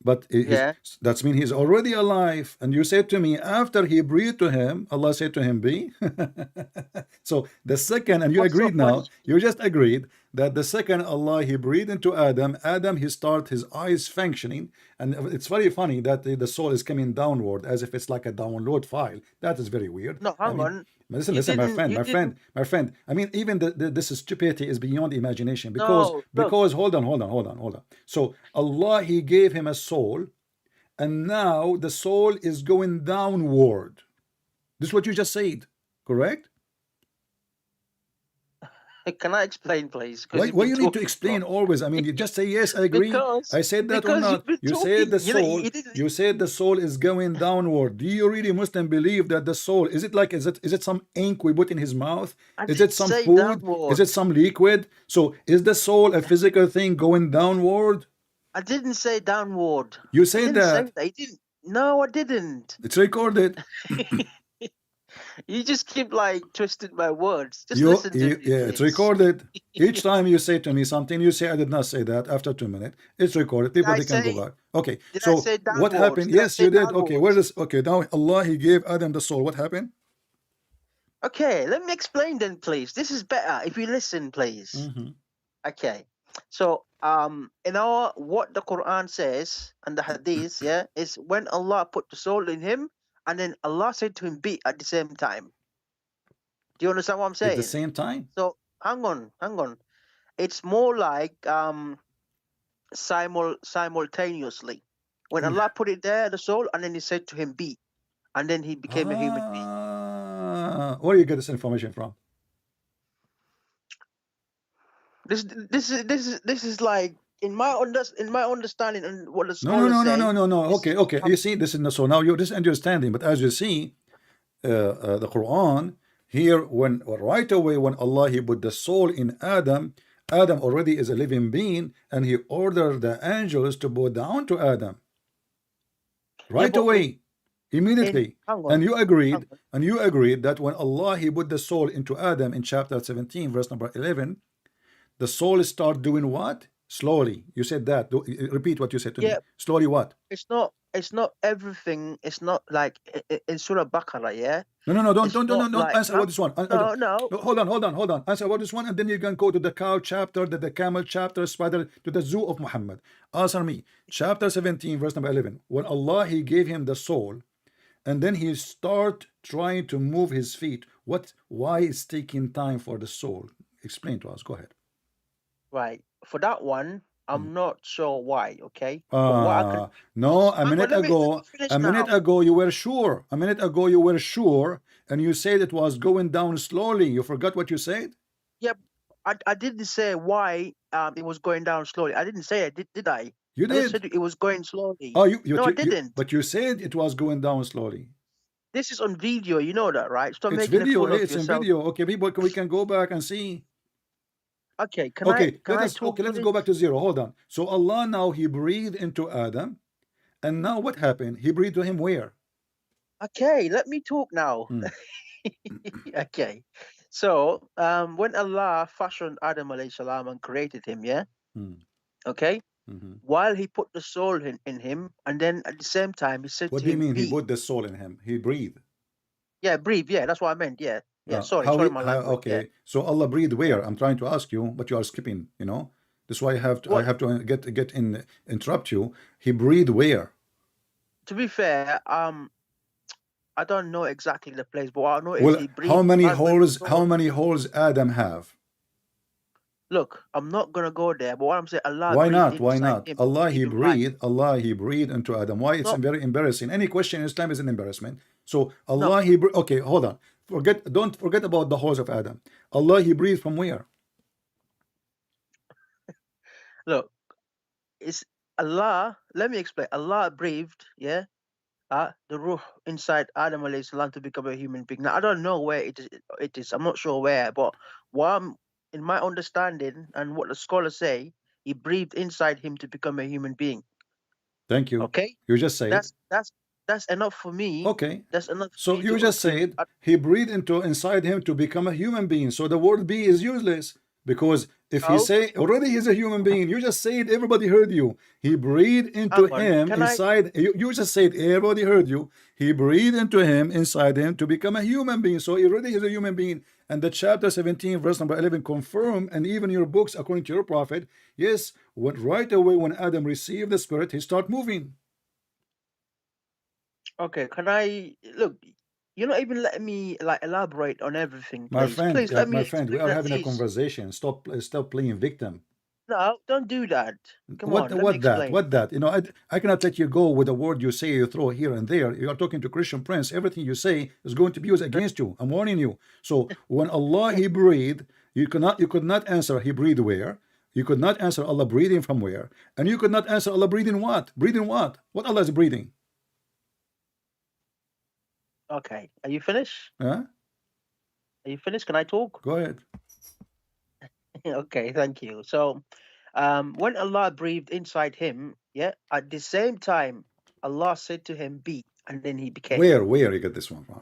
[SPEAKER 1] But that means he's already alive. And you said to me, after he breathed to him, Allah said to him, be. So the second, and you agreed now, you just agreed that the second Allah, he breathed into Adam, he start his eyes functioning. And it's very funny that the soul is coming downward as if it's like a download file. That is very weird.
[SPEAKER 2] No, hang on.
[SPEAKER 1] Listen,
[SPEAKER 2] You
[SPEAKER 1] listen, my
[SPEAKER 2] didn't.
[SPEAKER 1] friend,
[SPEAKER 2] You
[SPEAKER 1] my
[SPEAKER 2] didn't.
[SPEAKER 1] friend, my friend. I mean, even this stupidity is beyond imagination
[SPEAKER 2] No. Look.
[SPEAKER 1] hold on, hold on, hold on, hold on. So Allah, He gave him a soul, and now the soul is going downward. This is what you just said, correct?
[SPEAKER 2] Can I explain, please? Because
[SPEAKER 1] Why,
[SPEAKER 2] you've
[SPEAKER 1] why
[SPEAKER 2] been
[SPEAKER 1] you need to
[SPEAKER 2] talking for
[SPEAKER 1] explain always? I mean, you just say yes, I agree.
[SPEAKER 2] because
[SPEAKER 1] I said that or
[SPEAKER 2] because
[SPEAKER 1] not.
[SPEAKER 2] you've been
[SPEAKER 1] You said
[SPEAKER 2] talking.
[SPEAKER 1] the
[SPEAKER 2] You know,
[SPEAKER 1] soul.
[SPEAKER 2] you didn't.
[SPEAKER 1] You said the soul is going downward. Do you really Muslim believe that the soul is it like is it some ink we put in his mouth?
[SPEAKER 2] I
[SPEAKER 1] Is it
[SPEAKER 2] didn't
[SPEAKER 1] some
[SPEAKER 2] say
[SPEAKER 1] food? Is
[SPEAKER 2] downward.
[SPEAKER 1] it some liquid? So is the soul a physical thing going downward?
[SPEAKER 2] I didn't say downward.
[SPEAKER 1] You
[SPEAKER 2] I
[SPEAKER 1] said
[SPEAKER 2] didn't say
[SPEAKER 1] that.
[SPEAKER 2] that. You didn't. No, I didn't.
[SPEAKER 1] It's recorded.
[SPEAKER 2] You just keep like twisting my words. Just listen to me,
[SPEAKER 1] Yeah, it's
[SPEAKER 2] please.
[SPEAKER 1] recorded. Each time you say to me something, you say I did not say that. After 2 minutes, it's recorded.
[SPEAKER 2] Did
[SPEAKER 1] People
[SPEAKER 2] I
[SPEAKER 1] they can go
[SPEAKER 2] say?
[SPEAKER 1] back. Okay,
[SPEAKER 2] Did I
[SPEAKER 1] so
[SPEAKER 2] say
[SPEAKER 1] what
[SPEAKER 2] downwards?
[SPEAKER 1] happened?
[SPEAKER 2] Did I
[SPEAKER 1] Yes,
[SPEAKER 2] say
[SPEAKER 1] you did. Okay, where
[SPEAKER 2] downwards?
[SPEAKER 1] is okay now? Allah He gave Adam the soul. What happened?
[SPEAKER 2] Okay, let me explain then, please. This is better if you listen, please.
[SPEAKER 1] Mm-hmm.
[SPEAKER 2] Okay. So, in our what the Quran says and the Hadith, yeah, is when Allah put the soul in him, and then Allah said to him, "Be" at the same time. Do you understand what I'm
[SPEAKER 1] At the
[SPEAKER 2] saying?
[SPEAKER 1] same time.
[SPEAKER 2] So, hang on. It's more like simultaneously. When Allah put it there, the soul, and then He said to him, "Be," and then he became a human being.
[SPEAKER 1] Where do you get this information from?
[SPEAKER 2] This is like in my understanding and what the
[SPEAKER 1] No, no,
[SPEAKER 2] scholars
[SPEAKER 1] no, no,
[SPEAKER 2] say.
[SPEAKER 1] no, no, no.
[SPEAKER 2] This
[SPEAKER 1] Okay,
[SPEAKER 2] is what
[SPEAKER 1] okay. You
[SPEAKER 2] happened.
[SPEAKER 1] see, this is so now you're just understanding. But as you see, the Quran here, when right away when Allah He put the soul in Adam, Adam already is a living being, and He ordered the angels to bow down to Adam
[SPEAKER 2] Yeah,
[SPEAKER 1] right
[SPEAKER 2] but
[SPEAKER 1] away, immediately.
[SPEAKER 2] hang
[SPEAKER 1] And
[SPEAKER 2] on,
[SPEAKER 1] you
[SPEAKER 2] hang
[SPEAKER 1] agreed,
[SPEAKER 2] on.
[SPEAKER 1] that when Allah He put the soul into Adam in chapter 17, verse number 11, the soul start doing what? Slowly. You said that. Repeat what you said to me.
[SPEAKER 2] Yeah,
[SPEAKER 1] Slowly what?
[SPEAKER 2] it's not everything. It's not like in Surah Baqarah. Yeah,
[SPEAKER 1] No, no, no,
[SPEAKER 2] it's not
[SPEAKER 1] don't
[SPEAKER 2] like
[SPEAKER 1] answer about this one.
[SPEAKER 2] no, no.
[SPEAKER 1] No, hold on, hold on, hold on. Answer about this one, and then you can go to the cow chapter, the camel chapter, spider, to the zoo of Muhammad. Answer me. Chapter 17, verse number 11. When Allah He gave him the soul, and then He start trying to move his feet. Why it's taking time for the soul? Explain to us. Go ahead.
[SPEAKER 2] Right. For that one, I'm not sure why. Okay, but what I can
[SPEAKER 1] No, a
[SPEAKER 2] hang on.
[SPEAKER 1] minute
[SPEAKER 2] Let me finish now.
[SPEAKER 1] ago you were sure. A minute ago you were sure, and you said it was going down slowly. You forgot what you said?
[SPEAKER 2] Yeah, I didn't say why it was going down slowly. I didn't say it, did I?
[SPEAKER 1] You
[SPEAKER 2] I just
[SPEAKER 1] did.
[SPEAKER 2] said it was going slowly.
[SPEAKER 1] Oh,
[SPEAKER 2] No, I didn't.
[SPEAKER 1] but you said it was going down slowly.
[SPEAKER 2] This is on video. You know that, right? Stop
[SPEAKER 1] It's
[SPEAKER 2] making a
[SPEAKER 1] video.
[SPEAKER 2] fool
[SPEAKER 1] Hey,
[SPEAKER 2] of
[SPEAKER 1] it's in
[SPEAKER 2] yourself.
[SPEAKER 1] video. Okay, people, we can go back and see.
[SPEAKER 2] Okay, can
[SPEAKER 1] Okay,
[SPEAKER 2] I talk
[SPEAKER 1] let's
[SPEAKER 2] to
[SPEAKER 1] go
[SPEAKER 2] this?
[SPEAKER 1] back to zero. Hold on. So Allah now He breathed into Adam, and now what happened? He breathed to him where?
[SPEAKER 2] Okay, let me talk now.
[SPEAKER 1] Hmm.
[SPEAKER 2] Okay. So, when Allah fashioned Adam alayhi salam and created him, yeah?
[SPEAKER 1] Hmm.
[SPEAKER 2] Okay?
[SPEAKER 1] Mm-hmm.
[SPEAKER 2] While he put the soul in him, and then at the same time he said
[SPEAKER 1] What
[SPEAKER 2] to
[SPEAKER 1] do you
[SPEAKER 2] him,
[SPEAKER 1] mean He
[SPEAKER 2] "Be."
[SPEAKER 1] put the soul in him? He breathed.
[SPEAKER 2] Yeah, breathe. Yeah, that's what I meant. Yeah. Yeah, sorry my language. Yeah.
[SPEAKER 1] Okay, so Allah breathed
[SPEAKER 2] Yeah.
[SPEAKER 1] where? I'm trying to ask you, but you are skipping. That's why I
[SPEAKER 2] What
[SPEAKER 1] have to interrupt you. He breathed where?
[SPEAKER 2] to be fair, I don't know exactly the place, but what I know is
[SPEAKER 1] Well,
[SPEAKER 2] he breathed right where the
[SPEAKER 1] how
[SPEAKER 2] soul.
[SPEAKER 1] many holes Adam have?
[SPEAKER 2] Look, I'm not gonna go there, but what I'm saying, Allah
[SPEAKER 1] Why
[SPEAKER 2] breathed
[SPEAKER 1] not? Why
[SPEAKER 2] inside
[SPEAKER 1] not?
[SPEAKER 2] him to give him life.
[SPEAKER 1] Allah He breathed into Adam. Why? It's
[SPEAKER 2] No,
[SPEAKER 1] very embarrassing. Any question in Islam is an embarrassment. So
[SPEAKER 2] no.
[SPEAKER 1] Allah okay, hold on. Don't forget about the holes of Adam. Allah He breathed from where?
[SPEAKER 2] Look, it's Allah. Let me explain. Allah breathed, yeah, the ruh inside Adam alayhi salam to become a human being. Now I don't know where it is. I'm not sure where, but in my understanding and what the scholars say, he breathed inside him to become a human being.
[SPEAKER 1] Thank you.
[SPEAKER 2] Okay?
[SPEAKER 1] You just said.
[SPEAKER 2] That's enough for me.
[SPEAKER 1] Okay.
[SPEAKER 2] That's enough for
[SPEAKER 1] So
[SPEAKER 2] me
[SPEAKER 1] you just said
[SPEAKER 2] to
[SPEAKER 1] He breathed inside him to become a human being. So the word be is useless, because if He
[SPEAKER 2] no,
[SPEAKER 1] say already He's a human being, you just said everybody heard you. He breathed into
[SPEAKER 2] hang on.
[SPEAKER 1] him
[SPEAKER 2] Can I
[SPEAKER 1] inside. You just said everybody heard you. He breathed into him inside him to become a human being. So he already is a human being. And the chapter 17, verse number 11 confirm, and even your books, according to your prophet, yes, right away when Adam received the Spirit, he start moving.
[SPEAKER 2] okay, can I look? You're not even letting me like elaborate on everything,
[SPEAKER 1] My
[SPEAKER 2] please.
[SPEAKER 1] friend,
[SPEAKER 2] Please let me
[SPEAKER 1] my friend, we
[SPEAKER 2] explain
[SPEAKER 1] are
[SPEAKER 2] at
[SPEAKER 1] having a
[SPEAKER 2] least.
[SPEAKER 1] conversation. Stop playing victim.
[SPEAKER 2] No, don't do that. Come on, let me
[SPEAKER 1] What that?
[SPEAKER 2] explain.
[SPEAKER 1] What that? You know, I cannot let you go with a word you say, you throw here and there. You are talking to Christian Prince. Everything you say is going to be used against you. I'm warning you. So when Allah He breathed, you could not answer He breathed where. You could not answer Allah breathing from where, and you could not answer Allah breathing what? Breathing what? What Allah is breathing?
[SPEAKER 2] Okay, are you finished?
[SPEAKER 1] Huh?
[SPEAKER 2] Are you finished? Can I talk?
[SPEAKER 1] Go ahead.
[SPEAKER 2] Okay, thank you. So, when Allah breathed inside him, yeah, at the same time, Allah said to him, "Be," and then he became.
[SPEAKER 1] Where you get this one from?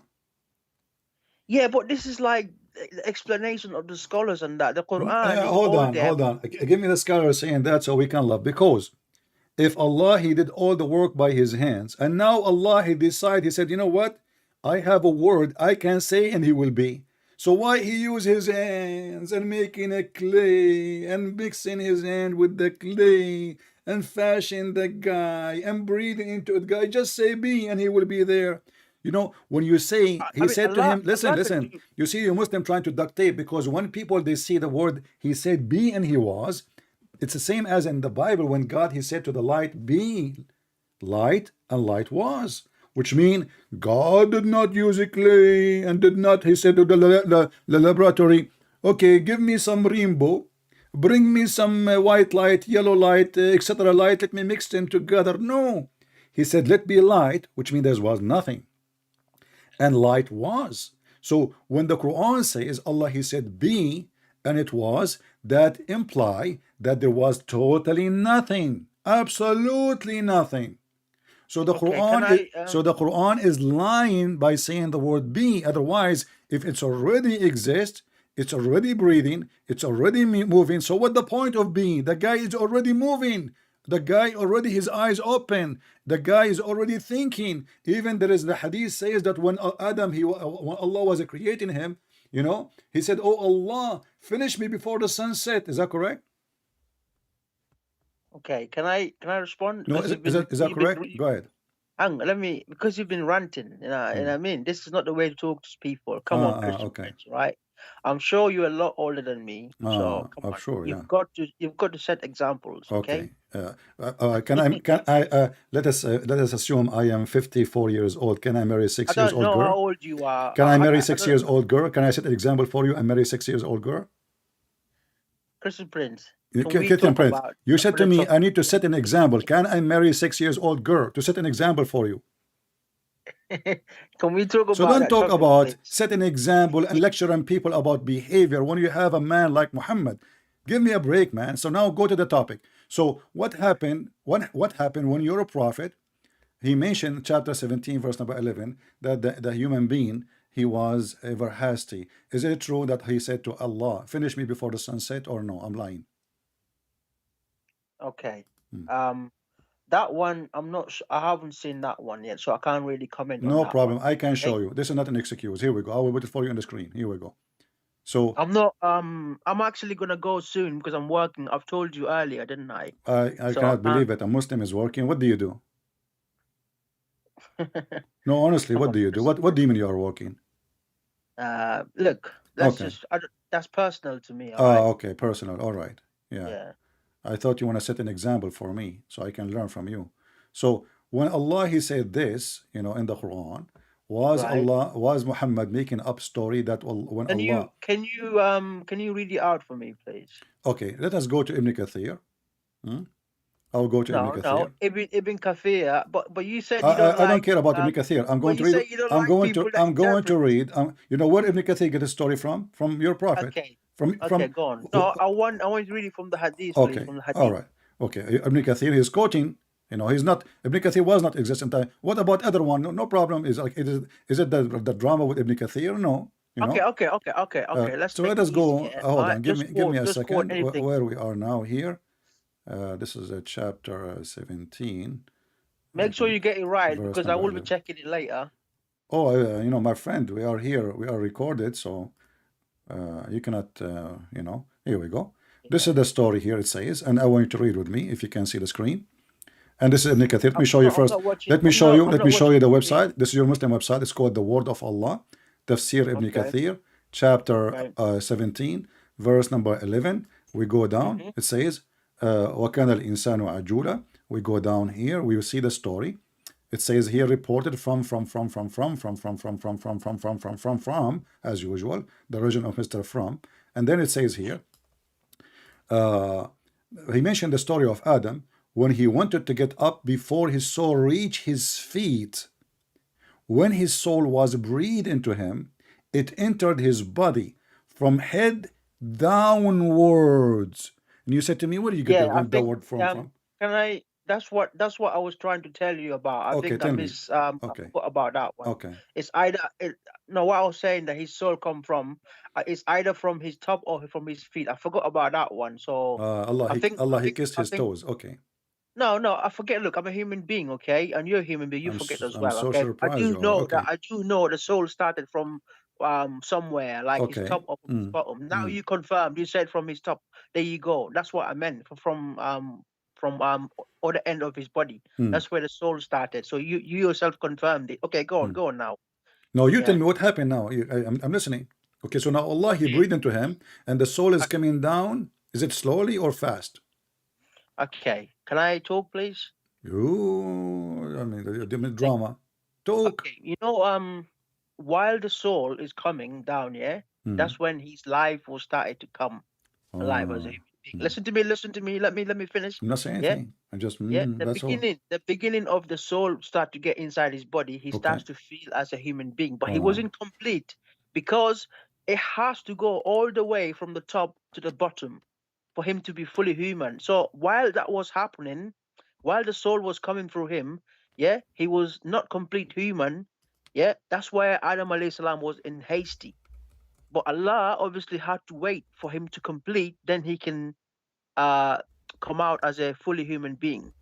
[SPEAKER 2] Yeah, but this is like the explanation of the scholars and that the Quran is
[SPEAKER 1] Hold
[SPEAKER 2] all
[SPEAKER 1] on,
[SPEAKER 2] there.
[SPEAKER 1] hold on. Give me the scholar saying that so we can love. Because if Allah He did all the work by His hands, and now Allah He decided, He said, you know what? I have a word I can say and He will be. So why He use His hands and making a clay and mixing His hand with the clay and fashion the guy and breathing into the guy? Just say be and He will be there. You know, when you say,
[SPEAKER 2] I
[SPEAKER 1] He
[SPEAKER 2] mean,
[SPEAKER 1] said to him, listen,
[SPEAKER 2] Allah can
[SPEAKER 1] listen,
[SPEAKER 2] do.
[SPEAKER 1] you see, you Muslim trying to duct tape because when people they see the word, He said be and He was, it's the same as in the Bible when God He said to the light, be light, and light was. Which means God did not use a clay and did not, He said to the laboratory, okay, give me some rainbow, bring me some white light, yellow light, etc. light, let me mix them together. No. He said, let be light, which means there was nothing. And light was. So when the Quran says Allah He said be and it was, that imply that there was totally nothing, absolutely nothing. So the
[SPEAKER 2] Okay, can
[SPEAKER 1] Quran is
[SPEAKER 2] I?
[SPEAKER 1] lying by saying the word be. Otherwise, if it's already exists, it's already breathing, it's already moving. So what the point of being? The guy is already moving. The guy already his eyes open. The guy is already thinking. Even there is the hadith says that when Adam when Allah was creating him, you know, he said, "Oh Allah, finish me before the sunset." Is that correct?
[SPEAKER 2] Okay, can I respond?
[SPEAKER 1] No,
[SPEAKER 2] Because
[SPEAKER 1] is that correct? Go ahead.
[SPEAKER 2] hang on, let me, because you've been ranting, and I mean, this is not the way to talk to people. Come on, Christian
[SPEAKER 1] Okay.
[SPEAKER 2] Prince, right? I'm sure you're a lot older than me, so come
[SPEAKER 1] I'm
[SPEAKER 2] on.
[SPEAKER 1] sure, yeah.
[SPEAKER 2] You've got to set examples, okay?
[SPEAKER 1] Okay. Can I let us assume I am 54 years old. Can I marry a
[SPEAKER 2] I
[SPEAKER 1] 6 years
[SPEAKER 2] don't
[SPEAKER 1] old
[SPEAKER 2] know how
[SPEAKER 1] girl?
[SPEAKER 2] old you are.
[SPEAKER 1] Can I marry
[SPEAKER 2] I
[SPEAKER 1] 6
[SPEAKER 2] don't,
[SPEAKER 1] years old girl? Can I set an example for you and marry 6 years old girl?
[SPEAKER 2] Christian Prince, can we
[SPEAKER 1] Captain
[SPEAKER 2] talk
[SPEAKER 1] Prince,
[SPEAKER 2] about
[SPEAKER 1] you
[SPEAKER 2] a
[SPEAKER 1] said to me I
[SPEAKER 2] philosophical
[SPEAKER 1] need to set an example. Can I marry a 6 years old girl to set an example for you?
[SPEAKER 2] Can we talk
[SPEAKER 1] So
[SPEAKER 2] about
[SPEAKER 1] don't
[SPEAKER 2] that
[SPEAKER 1] talk
[SPEAKER 2] topic,
[SPEAKER 1] about
[SPEAKER 2] please?
[SPEAKER 1] set an example and lecturing people about behavior when you have a man like Muhammad. Give me a break, man. So now go to the topic. So what happened? What happened when you're a prophet? He mentioned chapter 17, verse number 11, that the human being he was ever hasty. Is it true that he said to Allah, "Finish me before the sunset," or no? I'm lying.
[SPEAKER 2] Okay. That one, I haven't seen that one yet, so I can't really comment on
[SPEAKER 1] No
[SPEAKER 2] that one.
[SPEAKER 1] problem. I can show
[SPEAKER 2] Okay.
[SPEAKER 1] you. This is not an excuse. Here we go. I will put it for you on the screen. Here we go. So
[SPEAKER 2] I'm not. I'm actually gonna go soon because I'm working. I've told you earlier, didn't I?
[SPEAKER 1] I
[SPEAKER 2] So I
[SPEAKER 1] cannot believe it. A Muslim is working. What do you do?
[SPEAKER 2] can't.
[SPEAKER 1] No, honestly,
[SPEAKER 2] Come
[SPEAKER 1] what
[SPEAKER 2] on,
[SPEAKER 1] do you do?
[SPEAKER 2] Christian
[SPEAKER 1] What do
[SPEAKER 2] Prince.
[SPEAKER 1] you mean you are working?
[SPEAKER 2] Look, let's
[SPEAKER 1] Okay.
[SPEAKER 2] just. That's personal to me. All right.
[SPEAKER 1] Okay. Personal. All right. Yeah.
[SPEAKER 2] Yeah.
[SPEAKER 1] I thought you want to set an example for me so I can learn from you. So when Allah He said this, you know, in the Quran,
[SPEAKER 2] Right.
[SPEAKER 1] was Muhammad making up story that when Allah?
[SPEAKER 2] Can you read it out for me, please?
[SPEAKER 1] Okay, let us go to Ibn Kathir. Hmm? I'll go to Ibn
[SPEAKER 2] No,
[SPEAKER 1] Kathir.
[SPEAKER 2] Ibn Kathir. But you said you don't
[SPEAKER 1] I don't
[SPEAKER 2] like.
[SPEAKER 1] care about Ibn Kathir. I'm
[SPEAKER 2] But
[SPEAKER 1] going to
[SPEAKER 2] you
[SPEAKER 1] read.
[SPEAKER 2] say you don't like people that
[SPEAKER 1] I'm going to
[SPEAKER 2] interpret.
[SPEAKER 1] read. You know where Ibn Kathir get his story from? From your prophet.
[SPEAKER 2] Okay.
[SPEAKER 1] From
[SPEAKER 2] Okay, go on. No, I want to read it from the hadith, please,
[SPEAKER 1] Okay,
[SPEAKER 2] from the
[SPEAKER 1] all
[SPEAKER 2] hadith.
[SPEAKER 1] right. Okay, Ibn Kathir is quoting. You know, he's not. Ibn Kathir was not existent. What about other one? No, no problem. Is like is it the drama with Ibn Kathir? No, you know.
[SPEAKER 2] Okay. Let's
[SPEAKER 1] So
[SPEAKER 2] make
[SPEAKER 1] let
[SPEAKER 2] it
[SPEAKER 1] us
[SPEAKER 2] easy.
[SPEAKER 1] go.
[SPEAKER 2] Yeah. All
[SPEAKER 1] Hold on.
[SPEAKER 2] right.
[SPEAKER 1] Give me a
[SPEAKER 2] Just quote
[SPEAKER 1] second.
[SPEAKER 2] anything.
[SPEAKER 1] Where we are now here. This is chapter 17,
[SPEAKER 2] Make sure you get it right
[SPEAKER 1] verse
[SPEAKER 2] because I
[SPEAKER 1] number
[SPEAKER 2] will be
[SPEAKER 1] 11.
[SPEAKER 2] checking it later.
[SPEAKER 1] Oh, you know, my friend, we are here. We are recorded, so you cannot. You know. Here we go. This
[SPEAKER 2] Yeah.
[SPEAKER 1] is the story here. It says, and I want you to read with me if you can see the screen. And this is Ibn Kathir. Let me show you
[SPEAKER 2] I'm
[SPEAKER 1] first.
[SPEAKER 2] not watching.
[SPEAKER 1] Let me
[SPEAKER 2] I'm
[SPEAKER 1] show
[SPEAKER 2] not.
[SPEAKER 1] you.
[SPEAKER 2] I'm
[SPEAKER 1] Let
[SPEAKER 2] not
[SPEAKER 1] me show you the
[SPEAKER 2] watching.
[SPEAKER 1] website. This is your Muslim website. It's called The Word of Allah, Tafsir Ibn
[SPEAKER 2] Okay.
[SPEAKER 1] Kathir, chapter
[SPEAKER 2] Right.
[SPEAKER 1] 17, verse number 11. We go down. It says, وَكَانَ الْإِنسَانُ عَجُولًا. We go down here. We will see the story. It says here reported from, as usual, the origin of Mr. From. And then it says here, he mentioned the story of Adam when he wanted to get up before his soul reached his feet. When his soul was breathed into him, it entered his body from head downwards. And you said to me, where do you get
[SPEAKER 2] Yeah, I
[SPEAKER 1] the
[SPEAKER 2] think.
[SPEAKER 1] word from?
[SPEAKER 2] Can I? That's what I was trying to tell you about. I
[SPEAKER 1] Okay,
[SPEAKER 2] think I
[SPEAKER 1] tell me.
[SPEAKER 2] miss. I
[SPEAKER 1] Okay,
[SPEAKER 2] forgot about that one.
[SPEAKER 1] okay.
[SPEAKER 2] It's either. No, what I was saying that his soul come from. It's either from his top or from his feet. I forgot about that one. So
[SPEAKER 1] Allah,
[SPEAKER 2] I think.
[SPEAKER 1] he kissed his toes. Okay.
[SPEAKER 2] No, I forget. Look, I'm a human being, okay, and you're a human being. You forget as
[SPEAKER 1] I'm
[SPEAKER 2] well,
[SPEAKER 1] so
[SPEAKER 2] okay.
[SPEAKER 1] surprised you are. Okay.
[SPEAKER 2] I do know the soul started from somewhere, like his
[SPEAKER 1] Okay.
[SPEAKER 2] top or from his bottom. Now you confirmed. You said from his top. There you go. That's what I meant. From other end of his body. That's where the soul started. So you yourself confirmed it. Okay, go on now.
[SPEAKER 1] No, you tell
[SPEAKER 2] Yeah.
[SPEAKER 1] me what happened now. I'm listening. Okay, so now Allah, he breathed into him, and the soul is coming down. Is it slowly or fast?
[SPEAKER 2] Okay. Can I talk, please?
[SPEAKER 1] I mean, the drama. Talk.
[SPEAKER 2] Okay. While the soul is coming down, yeah, that's when his life will started to come alive as a human being. Listen to me. Let me finish.
[SPEAKER 1] I'm not saying
[SPEAKER 2] Yeah.
[SPEAKER 1] anything. I'm just,
[SPEAKER 2] Yeah.
[SPEAKER 1] that's all.
[SPEAKER 2] The beginning of the soul start to get inside his body. He
[SPEAKER 1] Okay.
[SPEAKER 2] starts to feel as a human being, but he wasn't complete because it has to go all the way from the top to the bottom for him to be fully human. So while that was happening, while the soul was coming through him, yeah, he was not complete human. Yeah, that's why Adam alayhi salam was in hasty. But Allah obviously had to wait for him to complete, then he can come out as a fully human being.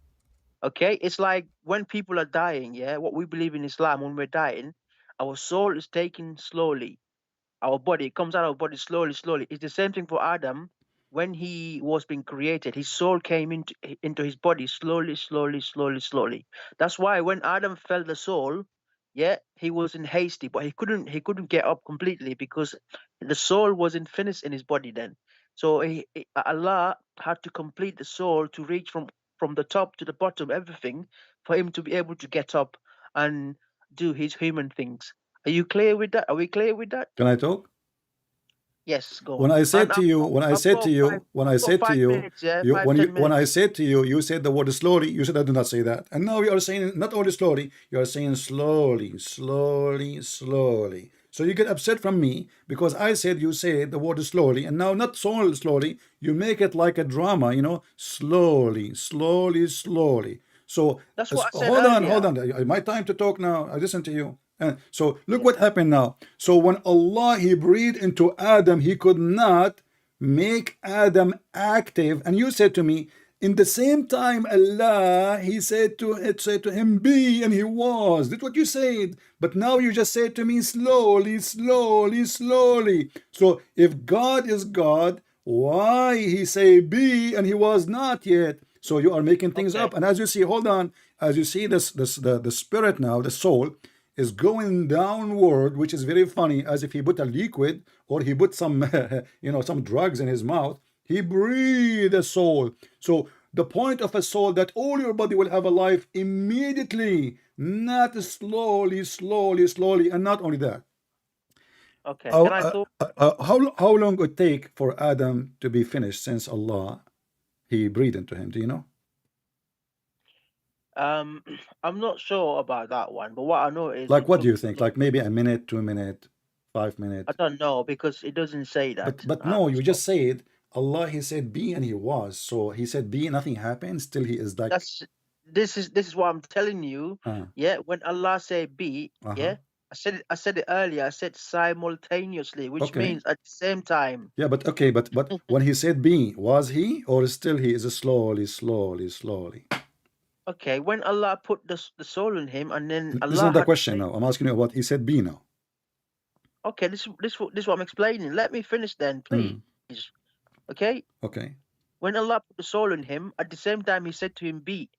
[SPEAKER 2] Okay, it's like when people are dying, yeah, what we believe in Islam, when we're dying, our soul is taken slowly. Our body comes out of our body slowly. It's the same thing for Adam. When he was being created, his soul came into his body slowly. That's why when Adam felt the soul, yeah, he was in hasty, but he couldn't get up completely because the soul wasn't finished in his body then. So Allah had to complete the soul to reach from the top to the bottom, everything, for him to be able to get up and do his human things. Are you clear with that? Are we clear with that?
[SPEAKER 1] Can I talk?
[SPEAKER 2] Yes, go
[SPEAKER 1] When
[SPEAKER 2] on.
[SPEAKER 1] I said
[SPEAKER 2] And
[SPEAKER 1] to you, when I said to you, when I
[SPEAKER 2] I've got
[SPEAKER 1] said to
[SPEAKER 2] 5
[SPEAKER 1] you,
[SPEAKER 2] minutes, yeah,
[SPEAKER 1] you
[SPEAKER 2] 5, 10
[SPEAKER 1] when I
[SPEAKER 2] minutes.
[SPEAKER 1] said to you, you said the word slowly. You said I do not say that, and now you are saying not only slowly, you are saying slowly. So you get upset from me because I said you said the word slowly, and now not so slowly. You make it like a drama, slowly. So
[SPEAKER 2] That's what I said
[SPEAKER 1] hold
[SPEAKER 2] earlier.
[SPEAKER 1] on. My time to talk now. I listen to you. So look what happened now. So when Allah, he breathed into Adam, he could not make Adam active. And you said to me, in the same time, Allah, he said to him, be, and he was. That's what you said. But now you just said to me, slowly. So if God is God, why he say be and he was not yet? So you are making things up. And as you see, hold on, as you see the spirit now, the soul is going downward, which is very funny, as if he put a liquid or he put some some drugs in his mouth. He breathed a soul. So the point of a soul, that all your body will have a life immediately, not slowly. And not only that,
[SPEAKER 2] Okay, can I talk?
[SPEAKER 1] how long would it take for Adam to be finished since Allah, he breathed into him? Do you know?
[SPEAKER 2] I'm not sure about that one, but what I know is
[SPEAKER 1] Like,
[SPEAKER 2] it
[SPEAKER 1] what do
[SPEAKER 2] took.
[SPEAKER 1] you think? Like maybe a minute, 2 minutes, 5 minutes?
[SPEAKER 2] I don't know because it doesn't say that.
[SPEAKER 1] But no, you
[SPEAKER 2] So
[SPEAKER 1] just said Allah, he said be and he was. So he said be, nothing happened. Still he is like
[SPEAKER 2] this is what I'm telling you. Yeah, when Allah say be, yeah, I said it earlier. I said simultaneously, which
[SPEAKER 1] okay.
[SPEAKER 2] means at the same time.
[SPEAKER 1] Yeah, but okay, but when he said be, was he or still he is slowly?
[SPEAKER 2] Okay, when Allah put the soul in him, and then
[SPEAKER 1] This is
[SPEAKER 2] Allah
[SPEAKER 1] not the
[SPEAKER 2] had to
[SPEAKER 1] question
[SPEAKER 2] say,
[SPEAKER 1] now. I'm asking you about he said be now.
[SPEAKER 2] okay, this is what I'm explaining. Let me finish then, please. Okay.
[SPEAKER 1] Okay.
[SPEAKER 2] When Allah put the soul in him, at the same time He said to him, "Be."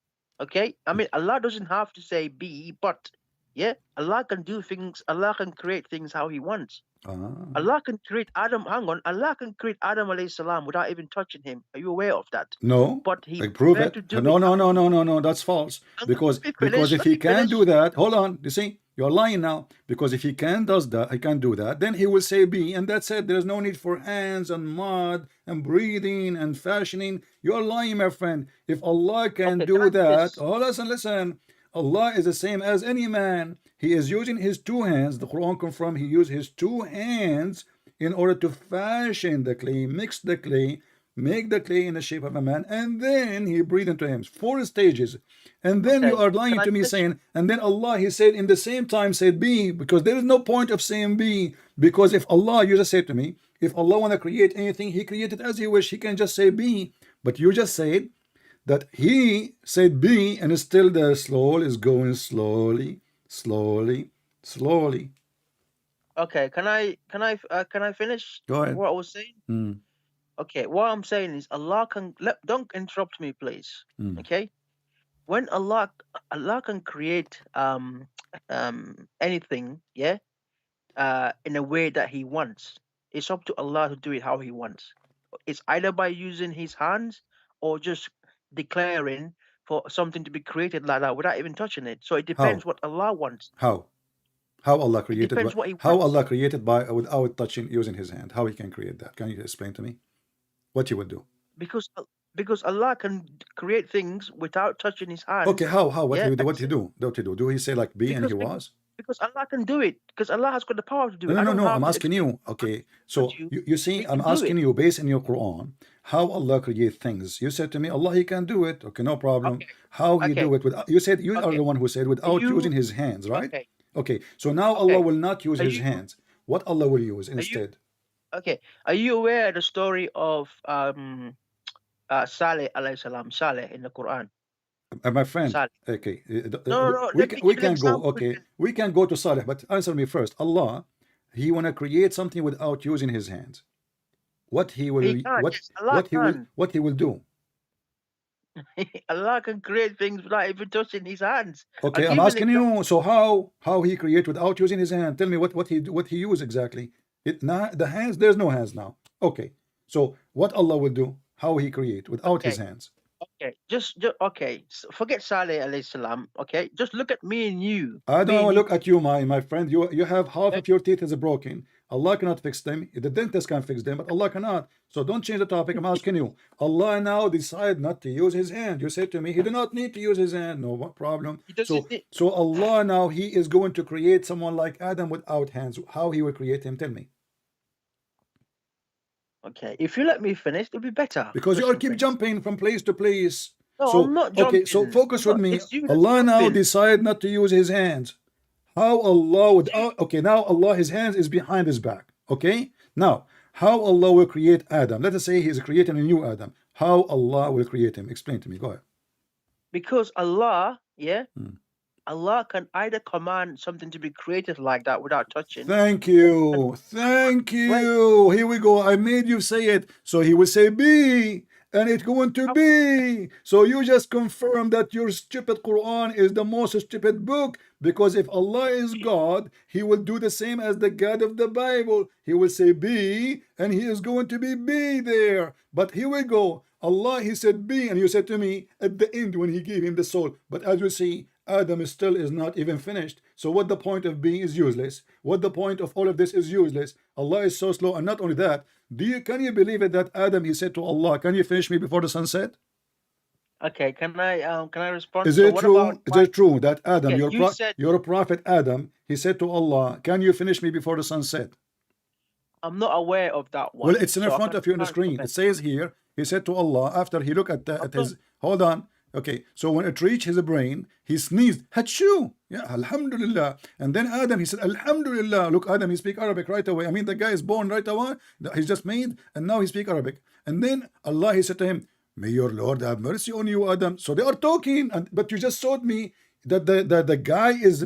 [SPEAKER 2] Okay, I mean Allah doesn't have to say be, but yeah, Allah can do things. Allah can create things how He wants. Allah can create Adam. Hang on, Allah can create Adam alayhi salam without even touching him. Are you aware of that?
[SPEAKER 1] No,
[SPEAKER 2] But He
[SPEAKER 1] like prove
[SPEAKER 2] prepared
[SPEAKER 1] it.
[SPEAKER 2] to do
[SPEAKER 1] No,
[SPEAKER 2] it.
[SPEAKER 1] no, no, no, no, no. That's false.
[SPEAKER 2] Hang on,
[SPEAKER 1] Because
[SPEAKER 2] let me finish.
[SPEAKER 1] if
[SPEAKER 2] Let
[SPEAKER 1] he
[SPEAKER 2] me
[SPEAKER 1] can
[SPEAKER 2] finish.
[SPEAKER 1] do that, hold on. You see, you're lying now. Because if he can does that, he can do that. Then he will say be, and that's it. There's no need for hands and mud and breathing and fashioning. You're lying, my friend. If Allah can
[SPEAKER 2] Okay,
[SPEAKER 1] do
[SPEAKER 2] can I
[SPEAKER 1] that,
[SPEAKER 2] finish?
[SPEAKER 1] oh, listen. Allah is the same as any man. He is using his two hands. The Quran confirms he used his two hands in order to fashion the clay, mix the clay, make the clay in the shape of a man, and then he breathed into him. 4 stages. And then you
[SPEAKER 2] Okay,
[SPEAKER 1] are
[SPEAKER 2] can
[SPEAKER 1] lying
[SPEAKER 2] I
[SPEAKER 1] to me
[SPEAKER 2] finish?
[SPEAKER 1] saying, and then Allah, he said in the same time said be, because there is no point of saying be, because if Allah, you just said to me, if Allah want to create anything, he created as he wish, he can just say be. But you just said that he said be, and still the soul is going slowly, slowly, slowly.
[SPEAKER 2] Okay, can I finish
[SPEAKER 1] Go ahead.
[SPEAKER 2] what I was saying? Okay, what I'm saying is Allah can don't interrupt me, please. Okay, when Allah can create anything, yeah, in a way that He wants. It's up to Allah to do it how He wants. It's either by using His hands or just declaring for something to be created like that without even touching it. So it depends
[SPEAKER 1] How?
[SPEAKER 2] what Allah wants.
[SPEAKER 1] How Allah
[SPEAKER 2] It
[SPEAKER 1] created
[SPEAKER 2] depends what He
[SPEAKER 1] how
[SPEAKER 2] wants.
[SPEAKER 1] Allah created by without touching, using his hand? How he can create that? Can you explain to me what he would do?
[SPEAKER 2] Because Allah can create things without touching His hands.
[SPEAKER 1] Okay, how what
[SPEAKER 2] Yeah,
[SPEAKER 1] he do? Do he say like be and he was?
[SPEAKER 2] because Allah can do it. Because Allah has got the power to do it.
[SPEAKER 1] No,
[SPEAKER 2] I
[SPEAKER 1] no,
[SPEAKER 2] don't
[SPEAKER 1] no.
[SPEAKER 2] have
[SPEAKER 1] I'm
[SPEAKER 2] to
[SPEAKER 1] asking
[SPEAKER 2] explain
[SPEAKER 1] you. Okay, so
[SPEAKER 2] to you.
[SPEAKER 1] you see,
[SPEAKER 2] He
[SPEAKER 1] I'm
[SPEAKER 2] can do
[SPEAKER 1] asking
[SPEAKER 2] it.
[SPEAKER 1] you based in your Quran, how Allah create things. You said to me, Allah, he can do it. Okay, no problem.
[SPEAKER 2] Okay.
[SPEAKER 1] How he do
[SPEAKER 2] Okay.
[SPEAKER 1] it with? You said you are
[SPEAKER 2] Okay.
[SPEAKER 1] the one who said without
[SPEAKER 2] You
[SPEAKER 1] using his hands, right?
[SPEAKER 2] okay.
[SPEAKER 1] Okay, so now Allah
[SPEAKER 2] Okay.
[SPEAKER 1] will not use
[SPEAKER 2] Are
[SPEAKER 1] his
[SPEAKER 2] you
[SPEAKER 1] hands. What Allah will use
[SPEAKER 2] are you
[SPEAKER 1] instead?
[SPEAKER 2] okay? Are you aware of the story of Saleh alayhi salam, Saleh in the Quran?
[SPEAKER 1] My friend,
[SPEAKER 2] Saleh.
[SPEAKER 1] okay,
[SPEAKER 2] No.
[SPEAKER 1] we
[SPEAKER 2] Let me
[SPEAKER 1] we
[SPEAKER 2] give you an
[SPEAKER 1] can go.
[SPEAKER 2] example.
[SPEAKER 1] Okay, we can go to Salih, but answer me first. Allah, he wanna create something without using his hands. What he will
[SPEAKER 2] He can. Yes, Allah can.
[SPEAKER 1] what he will do?
[SPEAKER 2] Allah can create things without even touching His hands. I'll
[SPEAKER 1] Okay, I'm
[SPEAKER 2] give you an
[SPEAKER 1] asking
[SPEAKER 2] example.
[SPEAKER 1] you. So how he create without using his hand? Tell me what he use exactly. The hands. There's no hands now. Okay, so what Allah will do? How he create without his
[SPEAKER 2] Okay.
[SPEAKER 1] hands?
[SPEAKER 2] Okay. Just okay. Forget Saleh alayhi salam. Okay. Just look at me and you.
[SPEAKER 1] I don't
[SPEAKER 2] Me
[SPEAKER 1] want
[SPEAKER 2] and
[SPEAKER 1] to
[SPEAKER 2] you.
[SPEAKER 1] look at you, my friend. You have half of your teeth is broken. Allah cannot fix them. The dentist can fix them, but Allah cannot. So don't change the topic. I'm asking you. Allah now decide not to use his hand. You said to me, he did not need to use his hand. No problem.
[SPEAKER 2] He doesn't need.
[SPEAKER 1] So Allah now, he is going to create someone like Adam without hands. How he will create him? Tell me.
[SPEAKER 2] Okay. If you let me finish, it'll be better.
[SPEAKER 1] Because you are
[SPEAKER 2] Christian
[SPEAKER 1] keep
[SPEAKER 2] Prince.
[SPEAKER 1] jumping from place to place.
[SPEAKER 2] No,
[SPEAKER 1] So
[SPEAKER 2] I'm not
[SPEAKER 1] okay, so
[SPEAKER 2] jumping.
[SPEAKER 1] focus with me.
[SPEAKER 2] It's you that's
[SPEAKER 1] Allah now
[SPEAKER 2] jumping.
[SPEAKER 1] decide not to use his hands. How Allah would okay, now Allah, his hands is behind his back. Okay, now how Allah will create Adam? Let us say he's creating a new Adam. How Allah will create him? Explain to me. Go ahead.
[SPEAKER 2] Because Allah, yeah, Allah can either command something to be created like that without touching.
[SPEAKER 1] Thank you. Thank you. Here we go. I made you say it. So he will say be, and it's going to be. So you just confirm that your stupid Quran is the most stupid book, because if Allah is God, he will do the same as the God of the Bible. He will say be, and he is going to be there. But here we go. Allah, he said be, and you said to me at the end when he gave him the soul. But as you see, Adam still is not even finished. So what the point of being is useless. What the point of all of this is useless. Allah is so slow. And not only that, can you believe it that Adam, he said to Allah, can you finish me before the sun set?
[SPEAKER 2] Okay, can I respond?
[SPEAKER 1] Is
[SPEAKER 2] So
[SPEAKER 1] it
[SPEAKER 2] what
[SPEAKER 1] true?
[SPEAKER 2] about
[SPEAKER 1] Is it true that Adam,
[SPEAKER 2] okay, you said
[SPEAKER 1] your prophet Adam, he said to Allah, can you finish me before the sun set?
[SPEAKER 2] I'm not aware of that one.
[SPEAKER 1] Well, it's in
[SPEAKER 2] so
[SPEAKER 1] front of you on the
[SPEAKER 2] can't
[SPEAKER 1] screen.
[SPEAKER 2] comment.
[SPEAKER 1] It says here, he said to Allah, after he looked at his, hold on. Okay, so when it reached his brain, he sneezed, Hachu, yeah, Alhamdulillah. And then Adam, he said, Alhamdulillah. Look, Adam, he speak Arabic right away. I mean, the guy is born right away. He's just made, and now he speak Arabic. And then Allah, he said to him, may your Lord have mercy on you, Adam. So they are talking, but you just showed me that the guy is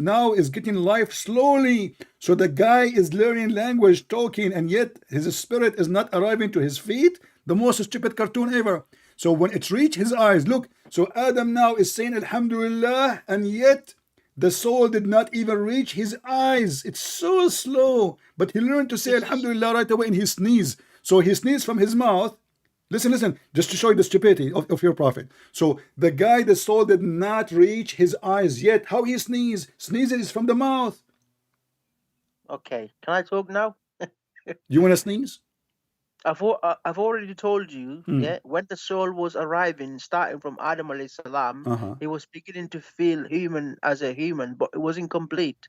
[SPEAKER 1] getting life slowly. So the guy is learning language, talking, and yet his spirit is not arriving to his feet. The most stupid cartoon ever. So when it reached his eyes, look, so Adam now is saying Alhamdulillah, and yet the soul did not even reach his eyes. It's so slow. But he learned to say
[SPEAKER 2] This is
[SPEAKER 1] Alhamdulillah right away in his sneeze. So he sneezed from his mouth. Listen, just to show you the stupidity of your prophet. So the guy, the soul did not reach his eyes yet. How he sneeze? Sneezing is from the mouth.
[SPEAKER 2] okay. Can I talk now?
[SPEAKER 1] You want to sneeze?
[SPEAKER 2] I've already told you, yeah, when the soul was arriving, starting from Adam alayhi salam, he was beginning to feel human as a human, but it wasn't complete.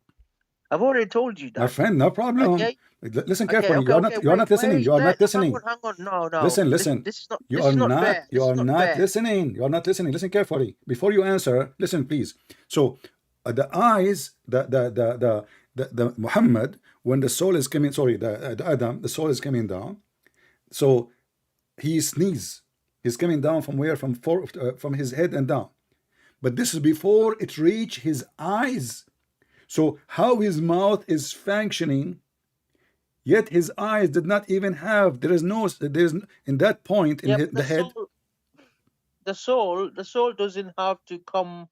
[SPEAKER 2] I've already told you that.
[SPEAKER 1] My friend, no problem.
[SPEAKER 2] Okay.
[SPEAKER 1] Listen
[SPEAKER 2] Okay,
[SPEAKER 1] carefully.
[SPEAKER 2] okay,
[SPEAKER 1] You are not listening. You are not listening.
[SPEAKER 2] Hang on. No.
[SPEAKER 1] Listen.
[SPEAKER 2] This is not.
[SPEAKER 1] You
[SPEAKER 2] This
[SPEAKER 1] are
[SPEAKER 2] is not
[SPEAKER 1] not.
[SPEAKER 2] fair.
[SPEAKER 1] You
[SPEAKER 2] This
[SPEAKER 1] are
[SPEAKER 2] is
[SPEAKER 1] not
[SPEAKER 2] fair.
[SPEAKER 1] listening. You are not listening. Listen carefully. Before you answer, listen, please. So the eyes, the Muhammad, when the soul is coming, sorry, the Adam, the soul is coming down. So he sneezes. He's coming down from where? From his head and down. But this is before it reach his eyes. So how his mouth is functioning, yet his eyes did not even have. There's in that point in
[SPEAKER 2] Yeah,
[SPEAKER 1] the head.
[SPEAKER 2] The soul doesn't have to come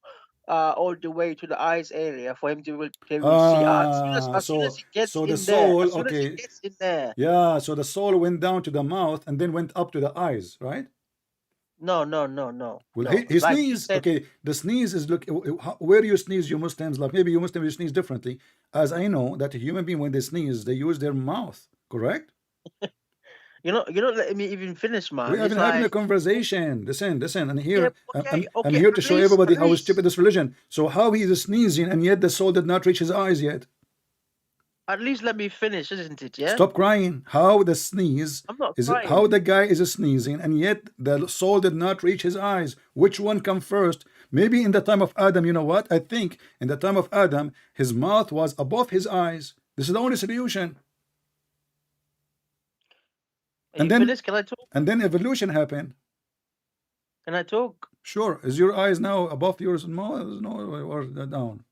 [SPEAKER 2] all the way to the eyes area for him to see. As soon as he gets
[SPEAKER 1] so
[SPEAKER 2] in
[SPEAKER 1] the
[SPEAKER 2] there,
[SPEAKER 1] soul,
[SPEAKER 2] as soon as
[SPEAKER 1] okay,
[SPEAKER 2] he gets in there.
[SPEAKER 1] yeah. So the soul went down to the mouth and then went up to the eyes, right?
[SPEAKER 2] No.
[SPEAKER 1] Well,
[SPEAKER 2] No.
[SPEAKER 1] he
[SPEAKER 2] Like you
[SPEAKER 1] sneezed.
[SPEAKER 2] said,
[SPEAKER 1] Okay, the sneeze is look where you sneeze. You Muslims, like maybe you Muslims, you sneeze differently. As I know that a human being, when they sneeze, they use their mouth. Correct?
[SPEAKER 2] you're not letting me even finish, man.
[SPEAKER 1] We have
[SPEAKER 2] It's
[SPEAKER 1] been having a
[SPEAKER 2] like,
[SPEAKER 1] conversation. Listen, and
[SPEAKER 2] yeah,
[SPEAKER 1] here
[SPEAKER 2] okay,
[SPEAKER 1] I'm here to show everybody how
[SPEAKER 2] least.
[SPEAKER 1] stupid this religion. So how he is sneezing and yet the soul did not reach his eyes yet.
[SPEAKER 2] At least let me finish, isn't it? Yeah.
[SPEAKER 1] Stop crying. How the sneeze
[SPEAKER 2] I'm not
[SPEAKER 1] is it?
[SPEAKER 2] crying.
[SPEAKER 1] How the guy is sneezing and yet the soul did not reach his eyes? Which one come first? Maybe in the time of Adam, you know what? I think in the time of Adam, his mouth was above his eyes. This is the only solution.
[SPEAKER 2] And then finished? Can I talk?
[SPEAKER 1] And then evolution happened.
[SPEAKER 2] Can I talk?
[SPEAKER 1] Sure. Is your eyes now above yours or down?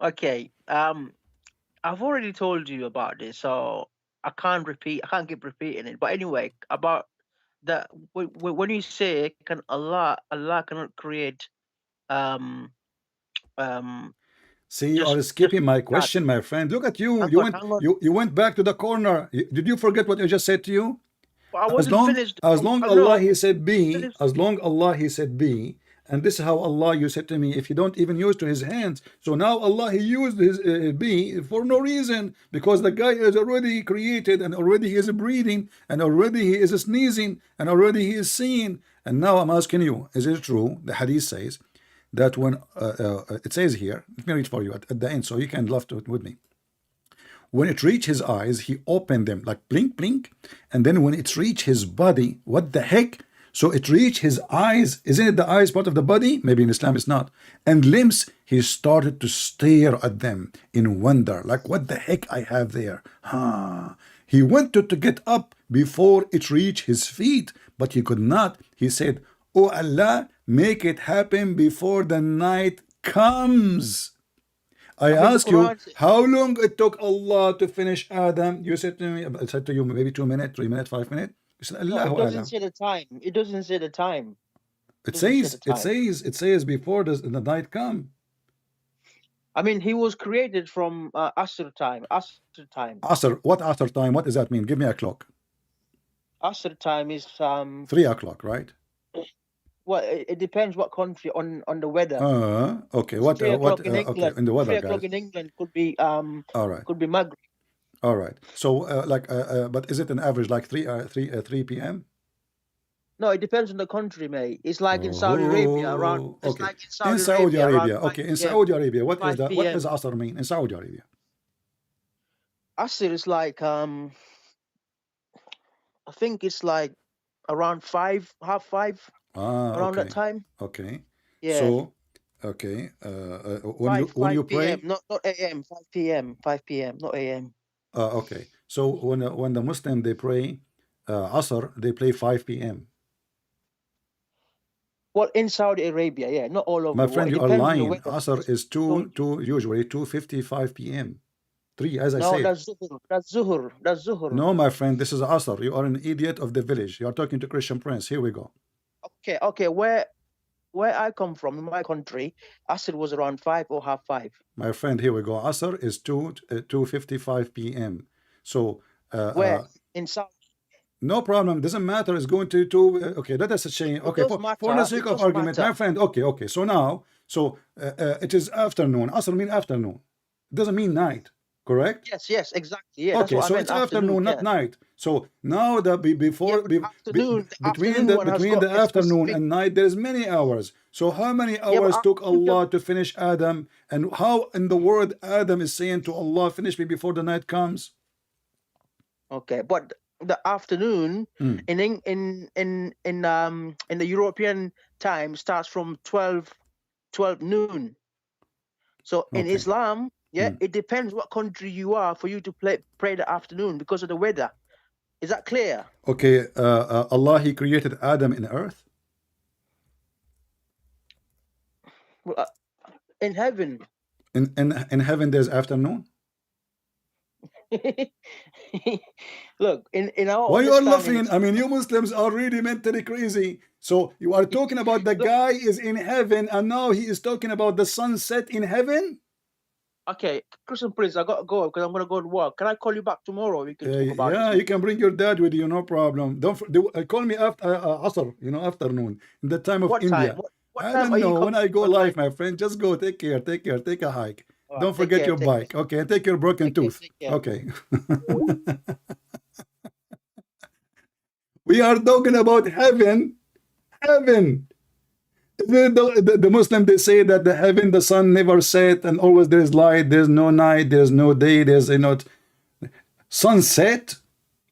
[SPEAKER 2] Okay. I've already told you about this, so I can't keep repeating it. But anyway, about that, when you say can Allah cannot create
[SPEAKER 1] See, you are skipping my question, my friend. Look at you. You went back to the corner. Did you forget what I just said to you?
[SPEAKER 2] I wasn't finished.
[SPEAKER 1] As long Allah he said be, as long Allah he said be, and this is how Allah you said to me, if you don't even use to his hands. So now Allah he used his be for no reason, because the guy is already created and already he is breathing and already he is sneezing and already he is seeing. And now I'm asking you, is it true? The hadith says that when it says here, let me read for you at the end so you can laugh with me. When it reached his eyes, he opened them like blink, blink. And then when it reached his body, what the heck? So it reached his eyes. Isn't it the eyes part of the body? Maybe in Islam it's not. And limbs, he started to stare at them in wonder. Like, what the heck I have there? He wanted to get up before it reached his feet, but he could not. He said, "Oh Allah, make it happen before the night comes." I ask you, how long it took Allah to finish Adam? You said to me, I said to you, maybe 2 minutes, 3 minutes, 5 minutes. You said, Allah,
[SPEAKER 2] no, it doesn't say the time. It doesn't say the time.
[SPEAKER 1] It says before the night come.
[SPEAKER 2] I mean, he was created from Asr time.
[SPEAKER 1] Asr, what Asr time? What does that mean? Give me a clock.
[SPEAKER 2] Asr time is
[SPEAKER 1] 3 o'clock, right?
[SPEAKER 2] Well, it depends what country on the weather.
[SPEAKER 1] Okay. What
[SPEAKER 2] in England,
[SPEAKER 1] okay, in the weather,
[SPEAKER 2] 3 o'clock in England could be
[SPEAKER 1] all right.
[SPEAKER 2] Could be Maghrib.
[SPEAKER 1] All right. So but is it an average like 3 p.m.?
[SPEAKER 2] No, it depends on the country, mate. It's like in Saudi Arabia around. It's
[SPEAKER 1] okay.
[SPEAKER 2] like in Saudi Arabia.
[SPEAKER 1] Okay. In Saudi Arabia, what is that? What does Asr mean in Saudi Arabia?
[SPEAKER 2] Asr is like I think it's like around 5, half 5. Around that time.
[SPEAKER 1] Okay.
[SPEAKER 2] Yeah.
[SPEAKER 1] So, okay. When you pray,
[SPEAKER 2] PM, not AM. 5 p.m. 5 p.m. Not AM.
[SPEAKER 1] Okay. So when the Muslim they pray Asr, they play 5 p.m.
[SPEAKER 2] Well, in Saudi Arabia, yeah, not all over.
[SPEAKER 1] My friend, you are lying. Asr is usually 2:55 p.m. 3, as I
[SPEAKER 2] No,
[SPEAKER 1] said.
[SPEAKER 2] that's Zuhur. That's Zuhur. That's Zuhur.
[SPEAKER 1] No, my friend, this is Asr. You are an idiot of the village. You are talking to Christian Prince. Here we go.
[SPEAKER 2] Okay, okay. Where I come from, in my country, Asr was around 5 or half 5.
[SPEAKER 1] My friend, here we go. Asr is 2:55 p.m. So,
[SPEAKER 2] Where? In South.
[SPEAKER 1] no problem. Doesn't matter. It's going to okay. Let us change. Okay,
[SPEAKER 2] does
[SPEAKER 1] for the
[SPEAKER 2] matter.
[SPEAKER 1] sake
[SPEAKER 2] It
[SPEAKER 1] of
[SPEAKER 2] does
[SPEAKER 1] argument, my
[SPEAKER 2] matter.
[SPEAKER 1] friend. Okay, okay. So now, it is afternoon. Asr mean afternoon. It doesn't mean night. Correct?
[SPEAKER 2] Yes, yes, exactly. Yeah, that's
[SPEAKER 1] Okay,
[SPEAKER 2] what I
[SPEAKER 1] so
[SPEAKER 2] meant.
[SPEAKER 1] it's afternoon, not
[SPEAKER 2] yeah.
[SPEAKER 1] night. So now the before
[SPEAKER 2] Yeah, but afternoon, the
[SPEAKER 1] between
[SPEAKER 2] afternoon one has
[SPEAKER 1] between
[SPEAKER 2] got
[SPEAKER 1] the
[SPEAKER 2] a
[SPEAKER 1] afternoon
[SPEAKER 2] specific.
[SPEAKER 1] and night, there's many hours. So how many
[SPEAKER 2] Yeah, but
[SPEAKER 1] hours took
[SPEAKER 2] afternoon
[SPEAKER 1] Allah to finish Adam? And how in the word Adam is saying to Allah, finish me before the night comes?
[SPEAKER 2] Okay, but the afternoon in the European time starts from 12 noon. So in
[SPEAKER 1] Okay.
[SPEAKER 2] Islam, yeah, it depends what country you are for you to pray the afternoon because of the weather. Is that clear?
[SPEAKER 1] Okay, Allah, He created Adam in earth.
[SPEAKER 2] Well, in heaven.
[SPEAKER 1] In heaven, there's afternoon.
[SPEAKER 2] Look, in our
[SPEAKER 1] Why you are
[SPEAKER 2] understanding,
[SPEAKER 1] laughing? I mean, you Muslims are really mentally crazy. So you are talking about the guy is in heaven, and now he is talking about the sunset in heaven.
[SPEAKER 2] Okay, Christian Prince, I gotta go because I'm gonna go to work. Can I call you back tomorrow? We can talk about
[SPEAKER 1] yeah,
[SPEAKER 2] this.
[SPEAKER 1] you can bring your dad with you, no problem. Don't call me after Asr, afternoon, in the time of
[SPEAKER 2] What
[SPEAKER 1] India.
[SPEAKER 2] time? What
[SPEAKER 1] I
[SPEAKER 2] time
[SPEAKER 1] don't
[SPEAKER 2] are you
[SPEAKER 1] know when
[SPEAKER 2] coming?
[SPEAKER 1] I go live, my friend. Just go, take care, take care, take a hike.
[SPEAKER 2] All
[SPEAKER 1] Don't
[SPEAKER 2] right,
[SPEAKER 1] forget your
[SPEAKER 2] take care.
[SPEAKER 1] bike, okay? Take your broken tooth,
[SPEAKER 2] Take care.
[SPEAKER 1] okay? We are talking about heaven, heaven. The Muslim, they say that the heaven, the sun never set, and always there is light. There's no night. There's no day. There's sunset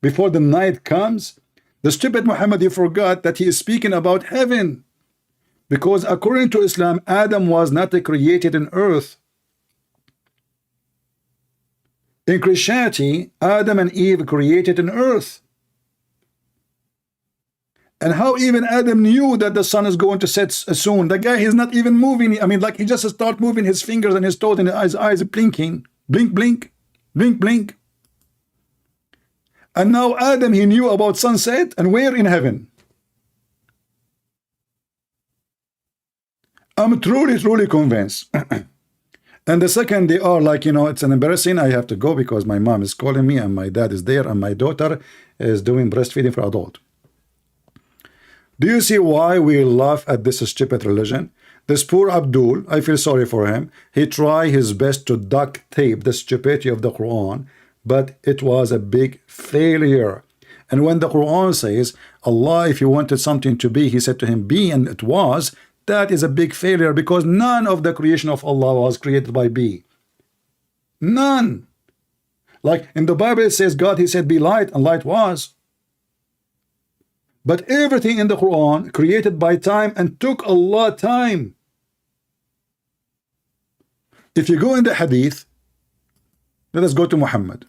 [SPEAKER 1] before the night comes. The stupid Muhammad, he forgot that he is speaking about heaven, because according to Islam, Adam was not created in earth. In Christianity, Adam and Eve created in earth. And how even Adam knew that the sun is going to set soon? The guy, he's not even moving. I mean, like, he just start moving his fingers and his toes and his eyes blinking. Blink, blink, blink, blink. And now Adam, he knew about sunset, and we're in heaven. I'm truly, truly convinced. And the second they are like, it's an embarrassing. I have to go because my mom is calling me and my dad is there and my daughter is doing breastfeeding for adult. Do you see why we laugh at this stupid religion? This poor Abdul, I feel sorry for him. He tried his best to duct tape the stupidity of the Quran, but it was a big failure. And when the Quran says, Allah, if you wanted something to be, he said to him, be, and it was, that is a big failure, because none of the creation of Allah was created by be. None. Like in the Bible it says, God, he said, be light, and light was. But everything in the Quran created by time and took Allah time. If you go in the Hadith, let us go to Muhammad.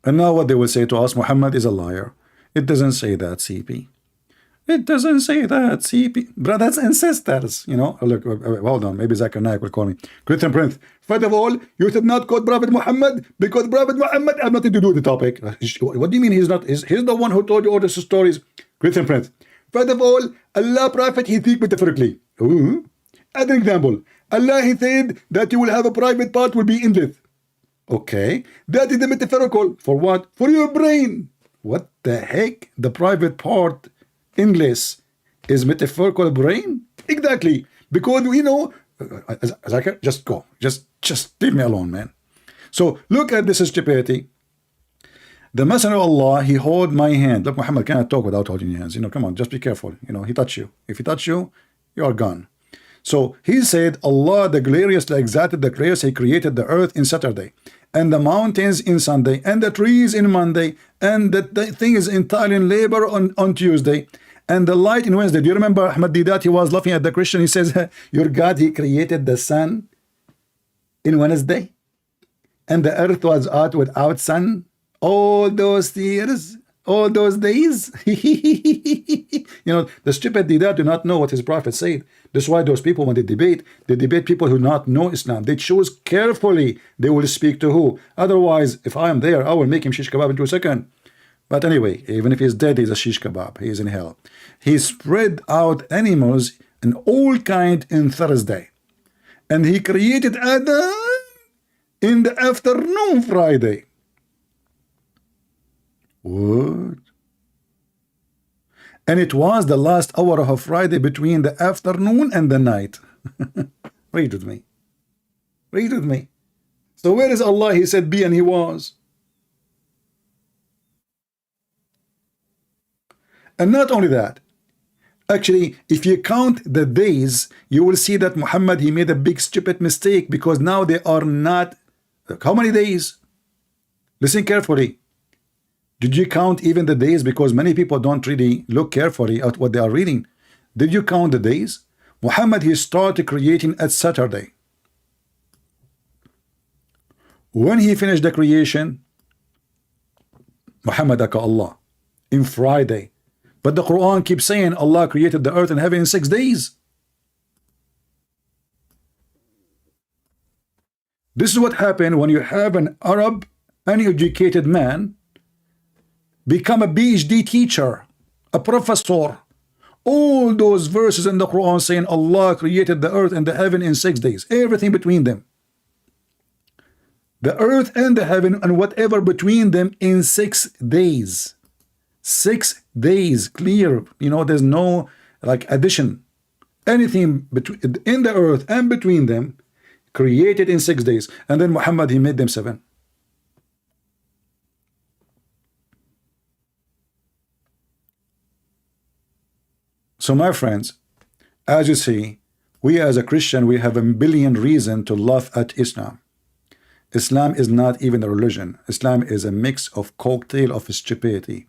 [SPEAKER 1] And now what they will say to us, Muhammad is a liar. It doesn't say that, CP. It doesn't say that, CP. Brothers and sisters, Look, hold on. Maybe Zakir Naik will call me. Christian Prince. First of all, you should not quote Prophet Muhammad, because Prophet Muhammad has nothing to do with the topic. What do you mean he's not? He's the one who told you all these stories. Christian Prince. First of all, Allah Prophet, he speaks metaphorically. As an example, Allah, he said that you will have a private part will be endless. Okay, that is the metaphorical. For what? For your brain. What the heck? The private part endless is metaphorical brain? Exactly. Because Zakir, just go. Just leave me alone, man. So look at this stupidity. The Messenger of Allah, he hold my hand. Look, Muhammad cannot talk without holding your hands. Come on, just be careful. He touch you. If he touch you, you are gone. So he said, Allah, the gloriously exalted, the glorious, he created the earth in Saturday, and the mountains in Sunday, and the trees in Monday, and the thing is entirely in labor on Tuesday, and the light in Wednesday. Do you remember Ahmad Didat? He was laughing at the Christian. He says, your God, he created the sun in Wednesday, and the earth was out without sun all those years. all those days. The stupid Didat do not know what his prophet said. That's why those people, when they debate people who not know Islam. They choose carefully they will speak to who. Otherwise, if I am there, I will make him shish kebab in 2 seconds. But anyway, even if he's dead, he's a shish kebab. He is in hell. He spread out animals in all kind in Thursday. And he created Adam in the afternoon Friday. What? And it was the last hour of Friday between the afternoon and the night. Read with me. Read with me. So where is Allah? He said be and he was. And not only that, actually, if you count the days, you will see that Muhammad, he made a big stupid mistake, because now they are not, how many days? Listen carefully. Did you count even the days? Because many people don't really look carefully at what they are reading. Did you count the days? Muhammad, he started creating at Saturday. When he finished the creation, Muhammad aka Allah, in Friday. But the Quran keeps saying Allah created the earth and heaven in 6 days. This is what happened when you have an Arab, uneducated man, become a PhD teacher, a professor. All those verses in the Quran saying Allah created the earth and the heaven in 6 days. Everything between them. The earth and the heaven and whatever between them in 6 days. 6 days, clear. There's no like addition. Anything between in the earth and between them created in 6 days. And then Muhammad, he made them 7. So my friends, as you see, we as a Christian, we have a billion reasons to laugh at Islam. Islam is not even a religion. Islam is a mix of cocktail of stupidity.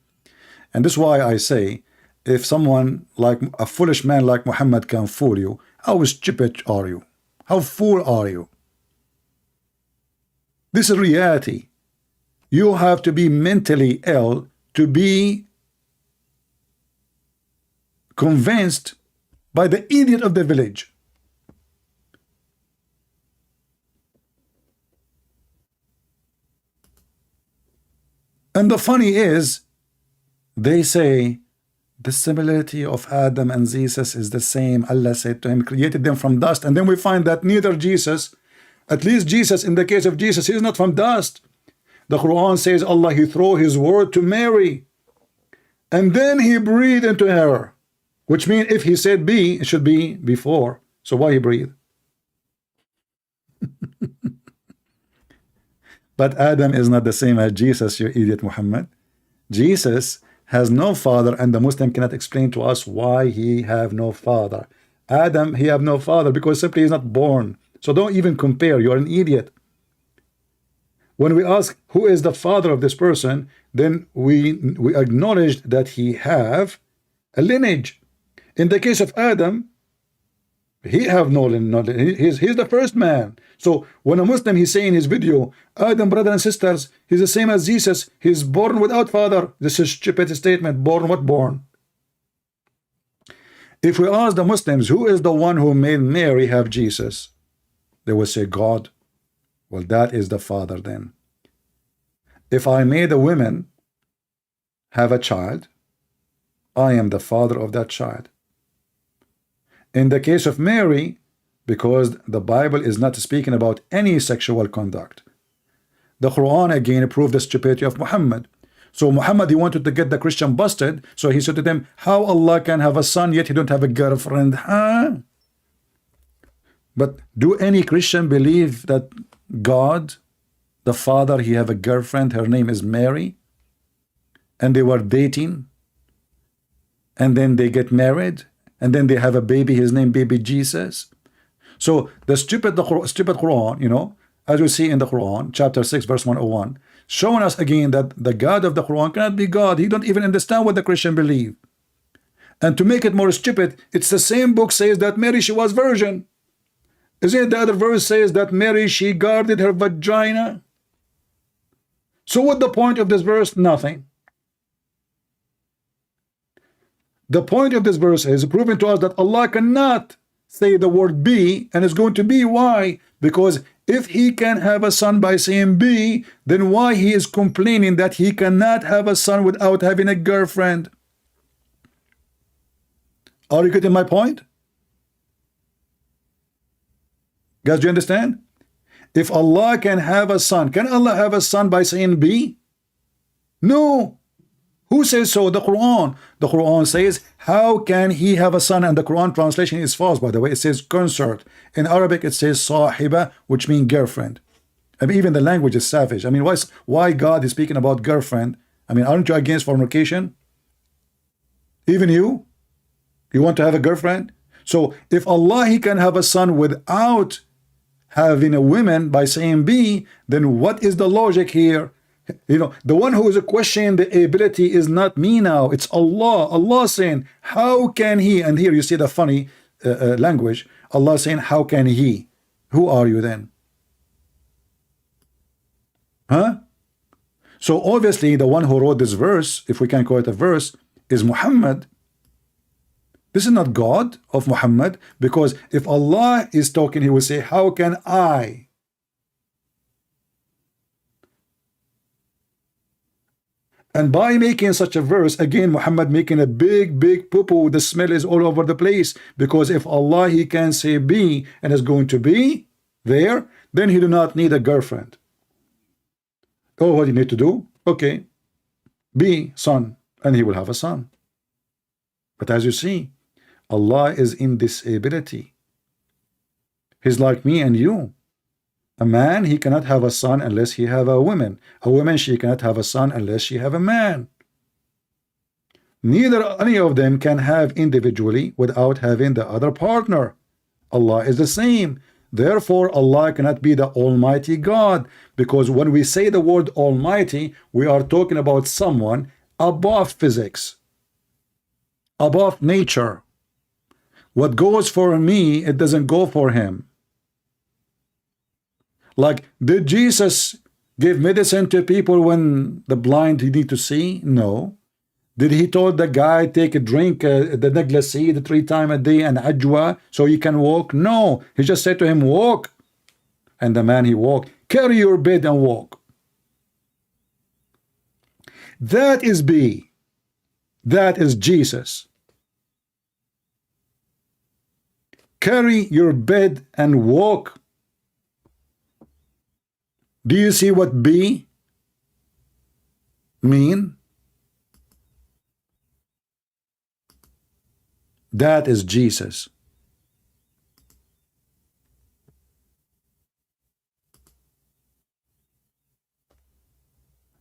[SPEAKER 1] And this is why I say, if someone like a foolish man like Muhammad can fool you, how stupid are you? How fool are you? This is reality. You have to be mentally ill to be convinced by the idiot of the village. And the funny is, they say the similarity of Adam and Jesus is the same. Allah said to him, created them from dust. And then we find that neither Jesus, at least Jesus, in the case of Jesus, he is not from dust. The Quran says Allah, he threw his word to Mary, and then he breathed into her, which means if he said be, it should be before. So why he breathed? But Adam is not the same as Jesus, you idiot Muhammad. Jesus has no father, and the Muslim cannot explain to us why he have no father. Adam, he have no father because simply he's not born. So don't even compare. You're an idiot. When we ask who is the father of this person, then we acknowledge that he have a lineage. In the case of Adam, he have no lineage. He's the first man. So when a Muslim, he's saying in his video, Adam, brother and sisters, he's the same as Jesus, he's born without father. This is a stupid statement. Born what born? If we ask the Muslims, who is the one who made Mary have Jesus? They will say God. Well, that is the father then. If I made a woman have a child, I am the father of that child. In the case of Mary, because the Bible is not speaking about any sexual conduct, the Quran again proved the stupidity of Muhammad. So Muhammad, he wanted to get the Christian busted, so he said to them, how Allah can have a son yet he don't have a girlfriend? Huh? But do any Christian believe that God, the Father, he have a girlfriend, her name is Mary, and they were dating, and then they get married, and then they have a baby, his name baby Jesus? So the stupid Quran, as we see in the Quran, chapter 6, verse 101, showing us again that the God of the Quran cannot be God. He don't even understand what the Christian believe. And to make it more stupid, it's the same book says that Mary, she was virgin. Isn't it the other verse says that Mary, she guarded her vagina? So what the point of this verse? Nothing. The point of this verse is proving to us that Allah cannot say the word be, and it's going to be. Why? Because if he can have a son by saying be, then why he is complaining that he cannot have a son without having a girlfriend? Are you getting my point? Guys, do you understand? If Allah can have a son, can Allah have a son by saying be? No. Who says so? The Quran. The Quran says, how can he have a son? And the Quran translation is false, by the way. It says consort. In Arabic, it says sahiba, which means girlfriend. I mean, even the language is savage. I mean, why God is speaking about girlfriend? I mean, aren't you against fornication? Even you? You want to have a girlfriend? So if Allah, he can have a son without having a woman by saying be, then what is the logic here? You know, the one who is questioning the ability is not me now, it's Allah. Allah saying, how can he? And here you see the funny language. Allah saying, how can he? Who are you then? Huh? So obviously the one who wrote this verse, if we can call it a verse, is Muhammad. This is not God of Muhammad, because if Allah is talking, he will say, how can I? And by making such a verse, again, Muhammad making a big poo-poo, the smell is all over the place. Because if Allah, he can say be, and is going to be there, then he do not need a girlfriend. Oh, what do you need to do? Okay, be son, and he will have a son. But as you see, Allah is in disability. He's like me and you. A man, he cannot have a son unless he have a woman. A woman, she cannot have a son unless she have a man. Neither any of them can have individually without having the other partner. Allah is the same. Therefore, Allah cannot be the Almighty God, because when we say the word Almighty, we are talking about someone above physics, above nature. What goes for me, it doesn't go for him. Like, did Jesus give medicine to people when the blind need to see? No. Did he told the guy take a drink the Naglaseed 3 times a day and ajwa so he can walk? No. He just said to him, walk. And the man, he walked. Carry your bed and walk. That is B. That is Jesus. Carry your bed and walk. Do you see what be mean? That is Jesus.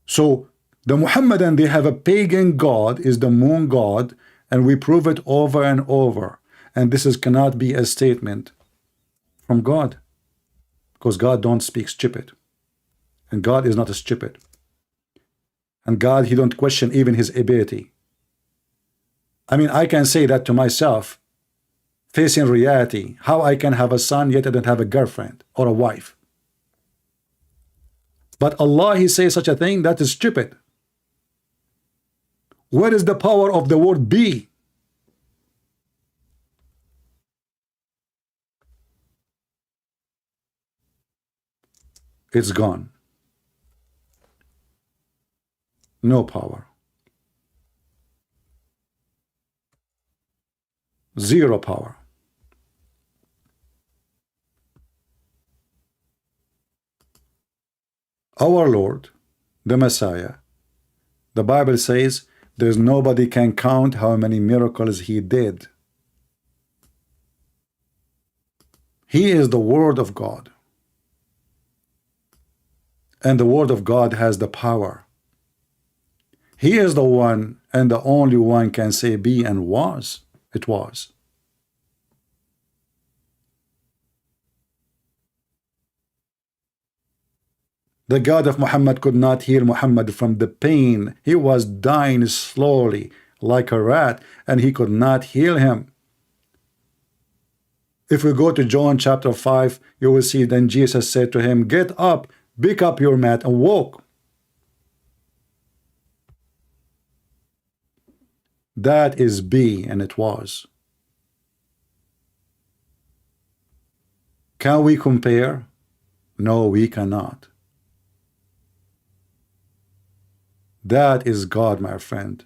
[SPEAKER 1] So the Muhammadan, they have a pagan god, is the moon god, and we prove it over and over. And this cannot be a statement from God, because God don't speak stupid. And God is not a stupid. And God, he don't question even his ability. I mean, I can say that to myself, facing reality, how I can have a son yet I don't have a girlfriend or a wife. But Allah, he says such a thing, that is stupid. Where is the power of the word be? It's gone. No power. Zero power. Our Lord, the Messiah, the Bible says there's nobody can count how many miracles he did. He is the Word of God. And the Word of God has the power. He is the one and the only one can say be, and was. It was. The God of Muhammad could not heal Muhammad from the pain. He was dying slowly like a rat, and he could not heal him. If we go to John chapter 5, you will see then Jesus said to him, get up, pick up your mat and walk. That is be, and it was. Can we compare? No, we cannot. That is God, my friend.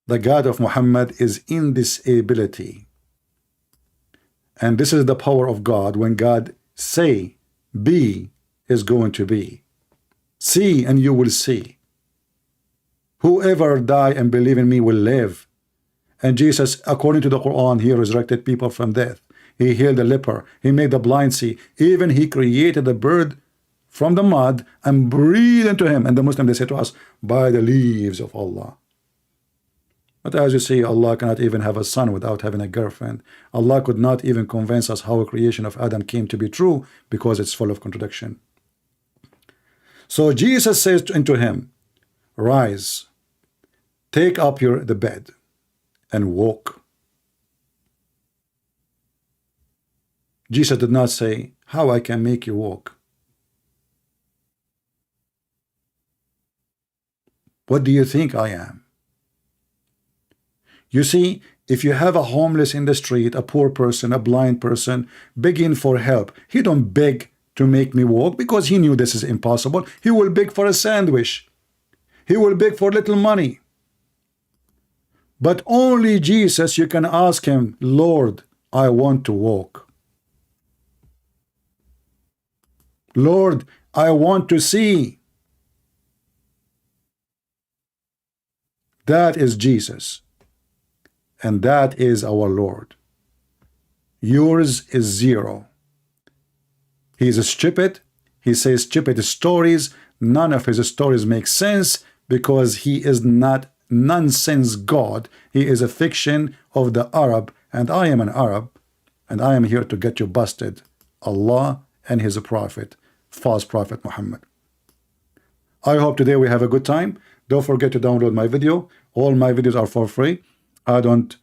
[SPEAKER 1] The God of Muhammad is in this ability. And this is the power of God. When God say, be, is going to be. See, and you will see. Whoever die and believe in me will live. And Jesus, according to the Quran, he resurrected people from death. He healed the leper. He made the blind see. Even he created the bird from the mud and breathed into him. And the Muslim, they say to us, by the leaves of Allah. But as you see, Allah cannot even have a son without having a girlfriend. Allah could not even convince us how a creation of Adam came to be true, because it's full of contradiction. So Jesus says unto him, rise, take up the bed and walk. Jesus did not say, how I can make you walk. What do you think I am? You see, if you have a homeless in the street, a poor person, a blind person, begging for help, he don't beg to make me walk because he knew this is impossible. He will beg for a sandwich. He will beg for little money. But only Jesus, you can ask him, Lord, I want to walk. Lord, I want to see. That is Jesus. And that is our Lord. Yours is zero. He's stupid. He says stupid stories. None of his stories make sense because he is not nonsense God. He is a fiction of the Arab, and I am an Arab, and I am here to get you busted. Allah and his prophet, false prophet Muhammad. I hope today we have a good time. Don't forget to download my video. All my videos are for free. I don't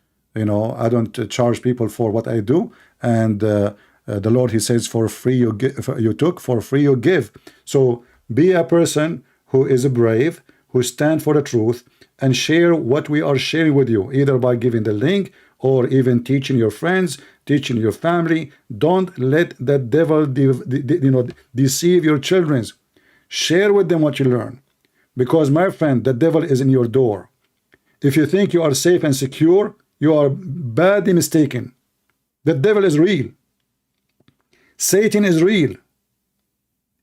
[SPEAKER 1] charge people for what I do. And the Lord, he says, for free you give, you took, for free you give. So be a person who is brave, who stand for the truth, and share what we are sharing with you, either by giving the link or even teaching your friends, teaching your family. Don't let the devil deceive your children. Share with them what you learn. Because, my friend, the devil is in your door. If you think you are safe and secure, you are badly mistaken. The devil is real. Satan is real.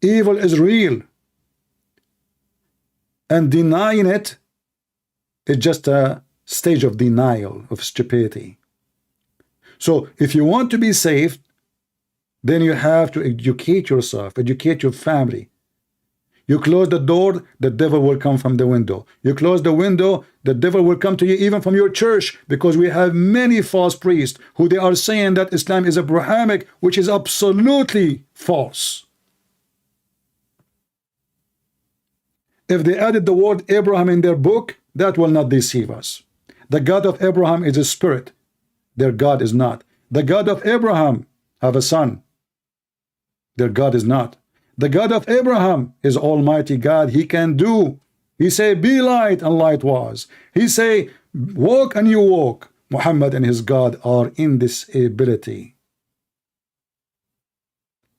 [SPEAKER 1] Evil is real. And denying it is just a stage of denial, of stupidity. So if you want to be safe, then you have to educate yourself, educate your family. You close the door, the devil will come from the window. You close the window, the devil will come to you even from your church, because we have many false priests who they are saying that Islam is Abrahamic, which is absolutely false. If they added the word Abraham in their book, that will not deceive us. The God of Abraham is a spirit. Their God is not. The God of Abraham have a son. Their God is not. The God of Abraham is Almighty God. He can do. He say, be light, and light was. He say, walk, and you walk. Muhammad and his God are in this ability.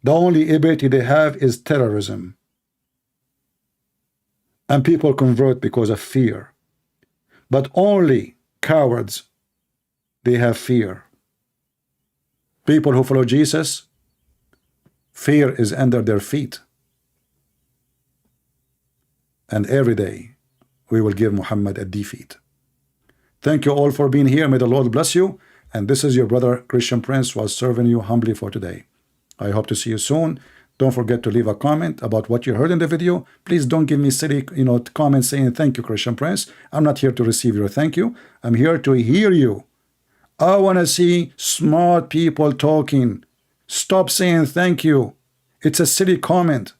[SPEAKER 1] The only ability they have is terrorism. And people convert because of fear. But only cowards, they have fear. People who follow Jesus, fear is under their feet. And every day we will give Muhammad a defeat. Thank you all for being here. May the Lord bless you. And this is your brother Christian Prince, was serving you humbly for today. I hope to see you soon. Don't forget to leave a comment about what you heard in the video. Please don't give me silly comments saying thank you, Christian Prince. I'm not here to receive your thank you. I'm here to hear you. I want to see smart people talking. Stop saying thank you. It's a silly comment.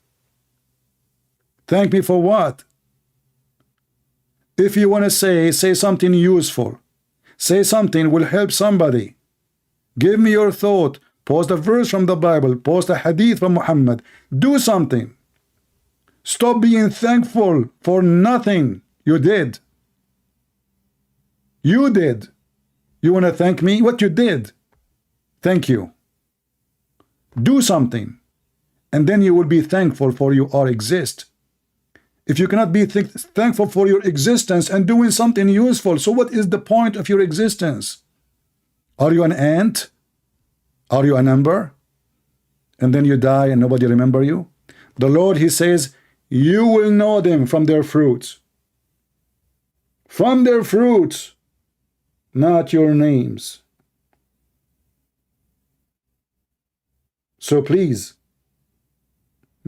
[SPEAKER 1] Thank me for what? If you want to say something useful. Say something will help somebody. Give me your thought. Post a verse from the Bible. Post a hadith from Muhammad. Do something. Stop being thankful for nothing you did. You did. You want to thank me? What you did? Thank you. Do something, and then you will be thankful for you or exist. If you cannot be thankful for your existence and doing something useful, so what is the point of your existence? Are you an ant? Are you a number? And then you die and nobody remember you? The Lord, he says, you will know them from their fruits. From their fruits, not your names. So please,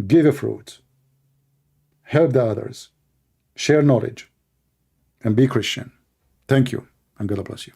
[SPEAKER 1] give a fruit. Help the others. Share knowledge. And be Christian. Thank you. And God bless you.